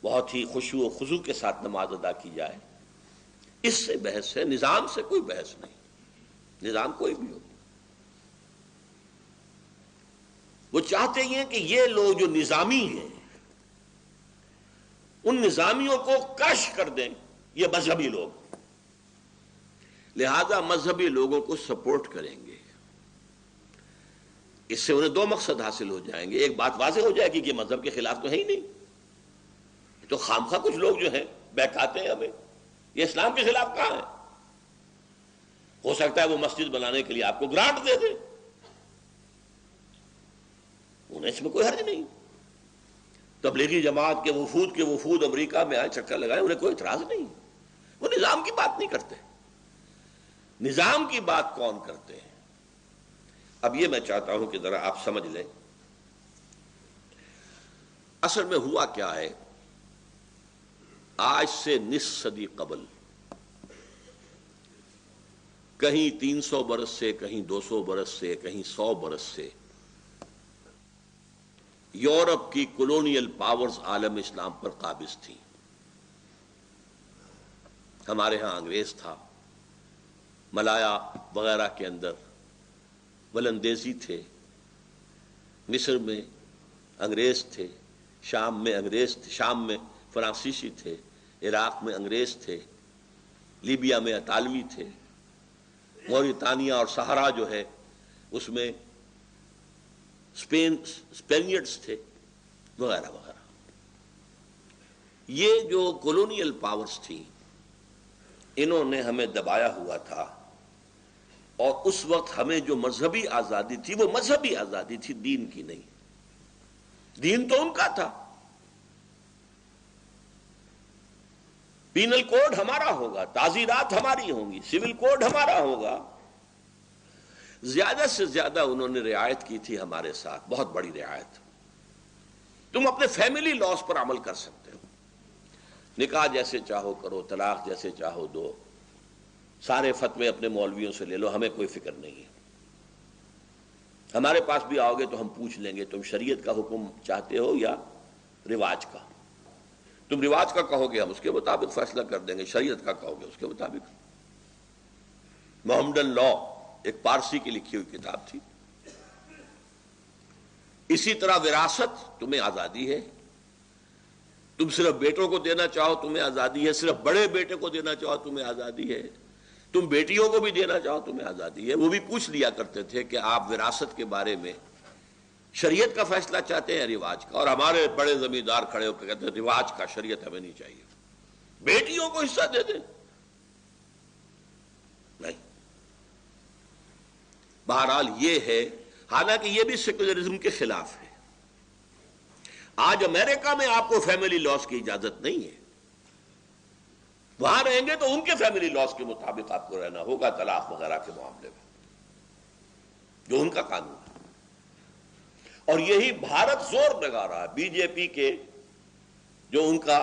بہت ہی خشوع و خضوع کے ساتھ نماز ادا کی جائے، اس سے بحث ہے، نظام سے کوئی بحث نہیں، نظام کوئی بھی ہو۔ وہ چاہتے ہیں کہ یہ لوگ جو نظامی ہیں ان نظامیوں کو کرش کر دیں، یہ مذہبی لوگ، لہذا مذہبی لوگوں کو سپورٹ کریں گے۔ اس سے انہیں 2 مقصد حاصل ہو جائیں گے، ایک بات واضح ہو جائے گی کہ مذہب کے خلاف تو ہے ہی نہیں، تو خامخواہ کچھ لوگ جو ہیں بہکاتے ہیں ہمیں، یہ اسلام کے خلاف کہاں ہے؟ ہو سکتا ہے وہ مسجد بنانے کے لیے آپ کو گرانٹ دے دے، انہیں اس میں کوئی حرج نہیں۔ تبلیغی جماعت کے وفود امریکہ میں آئے، چکر لگائے، انہیں کوئی اعتراض نہیں، وہ نظام کی بات نہیں کرتے۔ نظام کی بات کون کرتے ہیں؟ اب یہ میں چاہتا ہوں کہ ذرا آپ سمجھ لیں اصل میں ہوا کیا ہے۔ آج سے نصف صدی قبل، کہیں 300 برس سے، کہیں 200 برس سے، کہیں 100 برس سے یورپ کی کولونیل پاورز عالم اسلام پر قابض تھیں۔ ہمارے ہاں انگریز تھا، ملایا وغیرہ کے اندر ولندیزی تھے، مصر میں انگریز تھے، شام میں انگریز تھے، شام میں فرانسیسی تھے، عراق میں انگریز تھے، لیبیا میں اطالوی تھے، موریتانیہ اور صحرا جو ہے اس میں اسپینیڈز تھے، وغیرہ وغیرہ۔ یہ جو کولونیل پاورز تھیں انہوں نے ہمیں دبایا ہوا تھا، اور اس وقت ہمیں جو مذہبی آزادی تھی وہ مذہبی آزادی تھی، دین کی نہیں۔ دین تو ان کا تھا، پینل کوڈ ہمارا ہوگا، تعزیرات ہماری ہوں گی، سول کوڈ ہمارا ہوگا۔ زیادہ سے زیادہ انہوں نے رعایت کی تھی ہمارے ساتھ، بہت بڑی رعایت۔ تم اپنے فیملی لاز پر عمل کر سکتے ہو، نکاح جیسے چاہو کرو، طلاق جیسے چاہو دو، سارے فتوے اپنے مولویوں سے لے لو، ہمیں کوئی فکر نہیں ہے۔ ہمارے پاس بھی آؤ گے تو ہم پوچھ لیں گے تم شریعت کا حکم چاہتے ہو یا رواج کا؟ تم رواج کا کہو گے ہم اس کے مطابق فیصلہ کر دیں گے، شریعت کا کہو گے اس کے مطابق۔ محمدن لا ایک پارسی کی لکھی ہوئی کتاب تھی۔ اسی طرح وراثت، تمہیں آزادی ہے، تم صرف بیٹوں کو دینا چاہو تمہیں آزادی ہے، صرف بڑے بیٹے کو دینا چاہو تمہیں آزادی ہے، تم بیٹیوں کو بھی دینا چاہو تمہیں آزادی ہے۔ وہ بھی پوچھ لیا کرتے تھے کہ آپ وراثت کے بارے میں شریعت کا فیصلہ چاہتے ہیں یا رواج کا؟ اور ہمارے بڑے زمیندار کھڑے ہو کے کہتے ہیں رواج کا، شریعت ہمیں نہیں چاہیے، بیٹیوں کو حصہ دے دیں۔ نہیں، بہرحال یہ ہے، حالانکہ یہ بھی سیکولرزم کے خلاف ہے۔ آج امریکہ میں آپ کو فیملی لاز کی اجازت نہیں ہے، وہاں رہیں گے تو ان کے فیملی لاز کے مطابق آپ کو رہنا ہوگا، طلاق وغیرہ کے معاملے میں، جو ان کا قانون ہے۔ اور یہی بھارت زور لگا رہا ہے، بی جے پی کے جو ان کا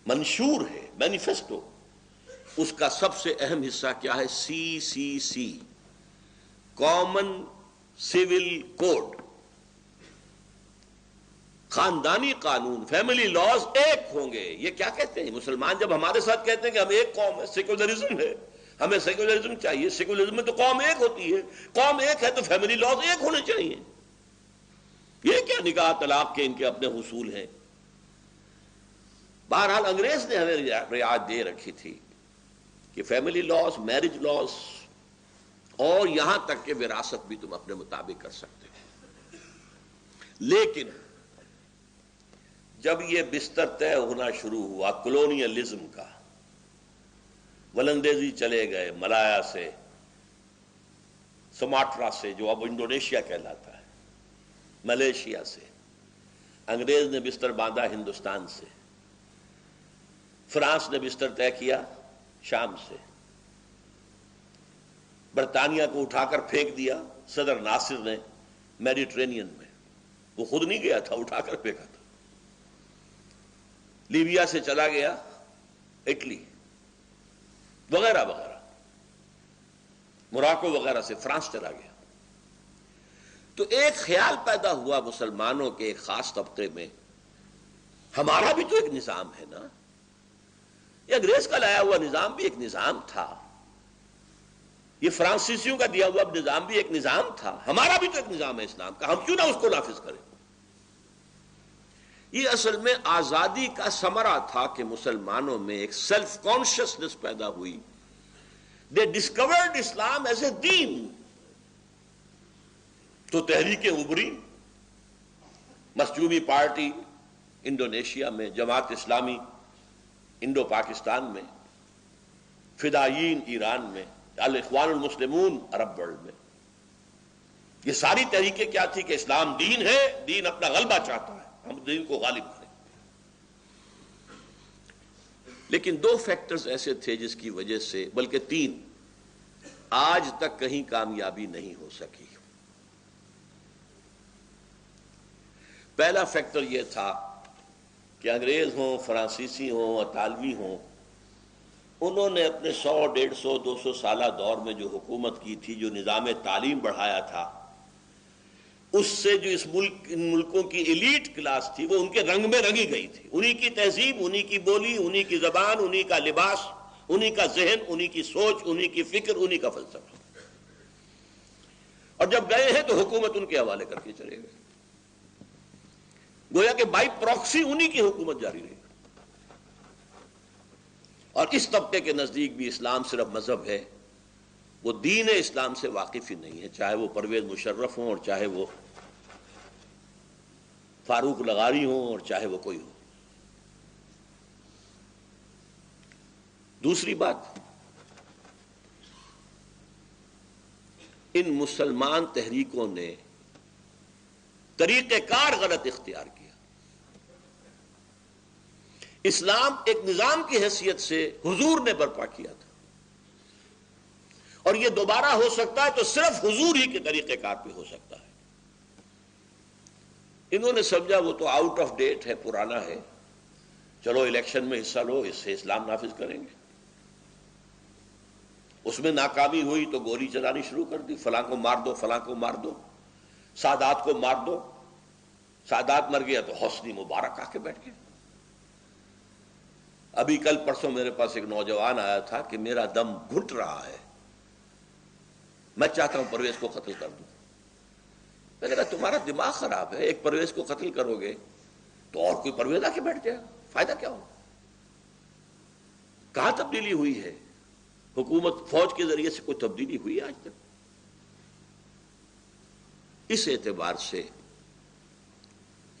منشور ہے، مینیفیسٹو، اس کا سب سے اہم حصہ کیا ہے؟ CCC، کامن سول کوڈ، خاندانی قانون، فیملی لاز ایک ہوں گے۔ یہ کیا کہتے ہیں مسلمان جب ہمارے ساتھ کہتے ہیں کہ ہم ایک قوم ہے، سیکولرزم ہے، ہمیں سیکولرزم چاہیے، سیکولرزم میں تو قوم ایک ہوتی ہے، قوم ایک ہے تو فیملی لاز ایک ہونے چاہیے۔ یہ کیا نکاح طلاق کے ان کے اپنے حصول ہیں؟ بہرحال انگریز نے ہمیں رعایت دے رکھی تھی کہ فیملی لاز، میرج لاز، اور یہاں تک کہ وراثت بھی تم اپنے مطابق کر سکتے ہو۔ لیکن جب یہ بستر طے ہونا شروع ہوا کولونیلزم کا، ولندیزی چلے گئے، ملایا سے، سماٹرا سے جو اب انڈونیشیا کہلاتا ہے، ملیشیا سے، انگریز نے بستر باندھا ہندوستان سے، فرانس نے بستر طے کیا شام سے، برطانیہ کو اٹھا کر پھینک دیا صدر ناصر نے میڈیٹرینین میں، وہ خود نہیں گیا تھا، اٹھا کر پھینکا تھا۔ لیبیا سے چلا گیا اٹلی وغیرہ وغیرہ، موراکو وغیرہ سے فرانس چلا گیا۔ تو ایک خیال پیدا ہوا مسلمانوں کے ایک خاص طبقے میں، ہمارا بھی تو ایک نظام ہے نا، یہ انگریز کا لایا ہوا نظام بھی ایک نظام تھا، یہ فرانسیسیوں کا دیا ہوا نظام بھی ایک نظام تھا، ہمارا بھی تو ایک نظام ہے اسلام کا، ہم کیوں نہ اس کو نافذ کریں؟ یہ اصل میں آزادی کا ثمرہ تھا کہ مسلمانوں میں ایک سیلف کانشسنس پیدا ہوئی۔ دے ڈسکورڈ اسلام ایز اے دین۔ تو تحریکیں ابھری، مخزومی پارٹی انڈونیشیا میں، جماعت اسلامی انڈو پاکستان میں، فدائین ایران میں، الاخوان المسلمون عرب ورلڈ میں، یہ ساری تحریکیں کیا تھی کہ اسلام دین ہے، دین اپنا غلبہ چاہتا ہے، ہم دین کو غالب کریں۔ لیکن دو فیکٹرز ایسے تھے جس کی وجہ سے، بلکہ تین، آج تک کہیں کامیابی نہیں ہو سکی۔ پہلا فیکٹر یہ تھا کہ انگریز ہوں، فرانسیسی ہوں، اطالوی ہوں، انہوں نے اپنے 100، 150، 200 سالہ دور میں جو حکومت کی تھی، جو نظام تعلیم بڑھایا تھا، اس سے جو ان ملکوں کی ایلیٹ کلاس تھی وہ ان کے رنگ میں رنگی گئی تھی، انہی کی تہذیب، انہی کی بولی، انہی کی زبان، انہی کا لباس، انہی کا ذہن، انہی کی سوچ، انہی کی فکر، انہی کا فلسفہ، اور جب گئے ہیں تو حکومت ان کے حوالے کر کے چلے گئے، گویا کہ بائی پراکسی انہی کی حکومت جاری رہی۔ اور اس طبقے کے نزدیک بھی اسلام صرف مذہب ہے، وہ دین اسلام سے واقف ہی نہیں ہے، چاہے وہ پرویز مشرف ہوں اور چاہے وہ فاروق لغاری ہوں اور چاہے وہ کوئی ہو۔ دوسری بات، ان مسلمان تحریکوں نے طریقہ کار غلط اختیار کیا۔ اسلام ایک نظام کی حیثیت سے حضور نے برپا کیا تھا، اور یہ دوبارہ ہو سکتا ہے تو صرف حضور ہی کے طریقہ کار پہ ہو سکتا ہے۔ انہوں نے سمجھا وہ تو آؤٹ آف ڈیٹ ہے، پرانا ہے، چلو الیکشن میں حصہ لو، اس سے اسلام نافذ کریں گے۔ اس میں ناکامی ہوئی تو گولی چلانی شروع کر دی، فلاں کو مار دو، فلاں کو مار دو، سادات کو مار دو، سادات مر گیا تو حسنی مبارک آ کے بیٹھ گئے۔ ابھی کل پرسوں میرے پاس ایک نوجوان آیا تھا کہ میرا دم گھٹ رہا ہے، میں چاہتا ہوں پرویز کو قتل کر دوں۔ میں نے کہا تمہارا دماغ خراب ہے، ایک پرویز کو قتل کرو گے تو اور کوئی پرویز آ کے بیٹھ جائے گا، فائدہ کیا ہوگا؟ کہاں تبدیلی ہوئی ہے؟ حکومت فوج کے ذریعے سے کوئی تبدیلی ہوئی آج تک؟ اس اعتبار سے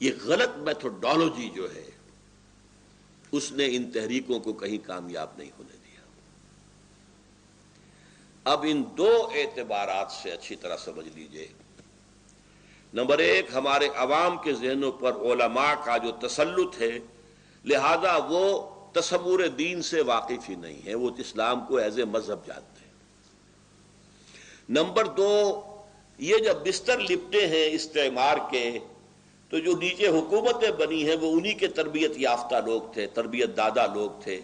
یہ غلط میتھوڈالوجی جو ہے اس نے ان تحریکوں کو کہیں کامیاب نہیں ہونے دیا۔ اب ان دو اعتبارات سے اچھی طرح سمجھ لیجئے۔ نمبر ایک، ہمارے عوام کے ذہنوں پر علماء کا جو تسلط ہے، لہذا وہ تصور دین سے واقف ہی نہیں ہے، وہ اسلام کو ایز اے مذہب جانتے ہیں۔ نمبر دو، یہ جب بستر لپٹے ہیں استعمار کے، تو جو نیچے حکومتیں بنی ہیں وہ انہی کے تربیت یافتہ لوگ تھے، تربیت دادا لوگ تھے،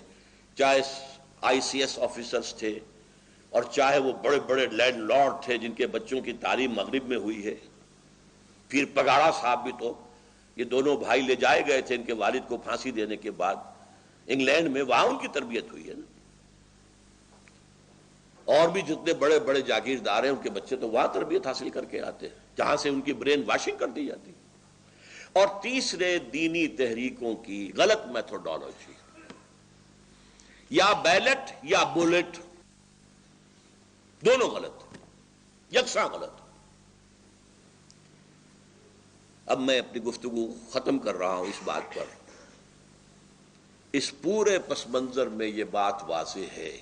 چاہے آئی سی ایس آفیسرز تھے اور چاہے وہ بڑے بڑے لینڈ لارڈ تھے جن کے بچوں کی تعلیم مغرب میں ہوئی ہے۔ پھر پگاڑا صاحب بھی تو، یہ دونوں بھائی لے جائے گئے تھے ان کے والد کو پھانسی دینے کے بعد انگلینڈ میں، وہاں ان کی تربیت ہوئی ہے نا۔ اور بھی جتنے بڑے بڑے جاگیردار ہیں ان کے بچے تو وہاں تربیت حاصل کر کے آتے ہیں جہاں سے ان کی برین واشنگ کر دی جاتی ہے۔ اور تیسرے، دینی تحریکوں کی غلط میتھوڈالوجی، یا بیلٹ یا بولٹ، دونوں غلط، یکساں غلط۔ اب میں اپنی گفتگو ختم کر رہا ہوں اس بات پر، اس پورے پس منظر میں یہ بات واضح ہے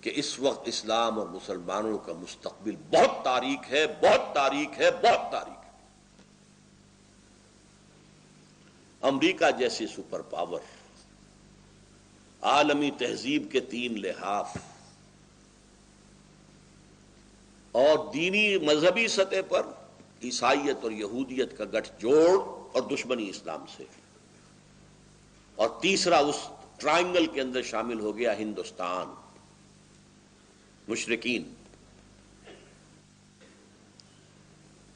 کہ اس وقت اسلام اور مسلمانوں کا مستقبل بہت تاریک ہے، بہت تاریک ہے، بہت تاریک ہے۔ امریکہ جیسی سپر پاور، عالمی تہذیب کے 3 لحاف اور دینی مذہبی سطح پر عیسائیت اور یہودیت کا گٹھ جوڑ اور دشمنی اسلام سے، اور تیسرا اس ٹرائنگل کے اندر شامل ہو گیا ہندوستان، مشرکین،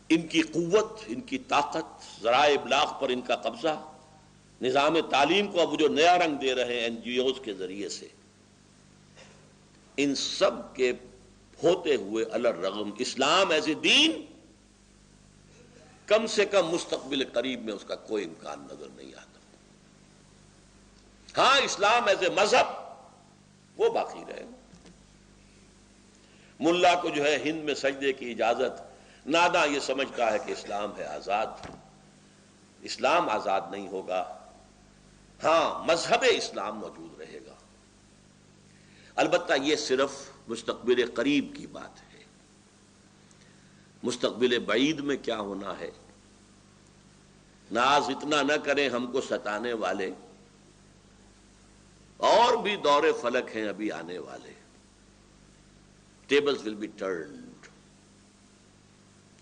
ان کی قوت، ان کی طاقت، ذرائع ابلاغ پر ان کا قبضہ، نظام تعلیم کو اب جو نیا رنگ دے رہے ہیں این جی اوز کے ذریعے سے، ان سب کے ہوتے ہوئے الرغم اسلام ایز اے دین کم سے کم مستقبل قریب میں اس کا کوئی امکان نظر نہیں آتا۔ ہاں، اسلام ایز اے مذہب وہ باقی رہے گا۔ ملا کو جو ہے ہند میں سجدے کی اجازت، ناداں یہ سمجھتا ہے کہ اسلام ہے آزاد۔ اسلام آزاد نہیں ہوگا، ہاں مذہب اسلام موجود رہے گا. البتہ یہ صرف مستقبل قریب کی بات ہے. مستقبل بعید میں کیا ہونا ہے؟ ناز اتنا نہ کریں ہم کو ستانے والے، اور بھی دور فلک ہیں ابھی آنے والے. Tables will be turned.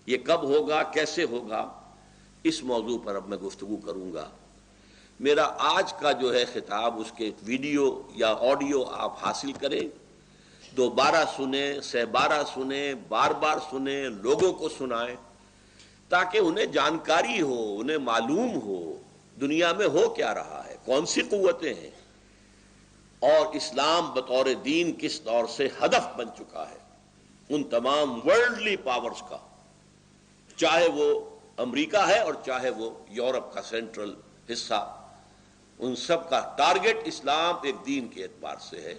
یہ کب ہوگا، کیسے ہوگا، اس موضوع پر اب میں گفتگو کروں گا. میرا آج کا جو ہے خطاب، اس کے ویڈیو یا آڈیو آپ حاصل کریں، دوبارہ سنیں، سہ بارہ سنیں، بار بار سنیں، لوگوں کو سنائیں، تاکہ انہیں جانکاری ہو، انہیں معلوم ہو دنیا میں ہو کیا رہا ہے، کون سی قوتیں ہیں، اور اسلام بطور دین کس دور سے ہدف بن چکا ہے ان تمام ورلڈلی پاورز کا، چاہے وہ امریکہ ہے اور چاہے وہ یورپ کا سینٹرل حصہ. ان سب کا ٹارگٹ اسلام ایک دین کے اعتبار سے ہے.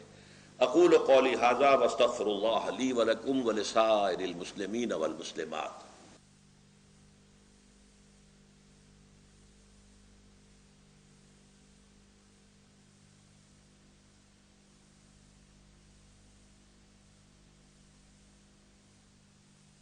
اقول قولی ھذا واستغفر اللہ لی ولکم ولسائر المسلمین والمسلمات.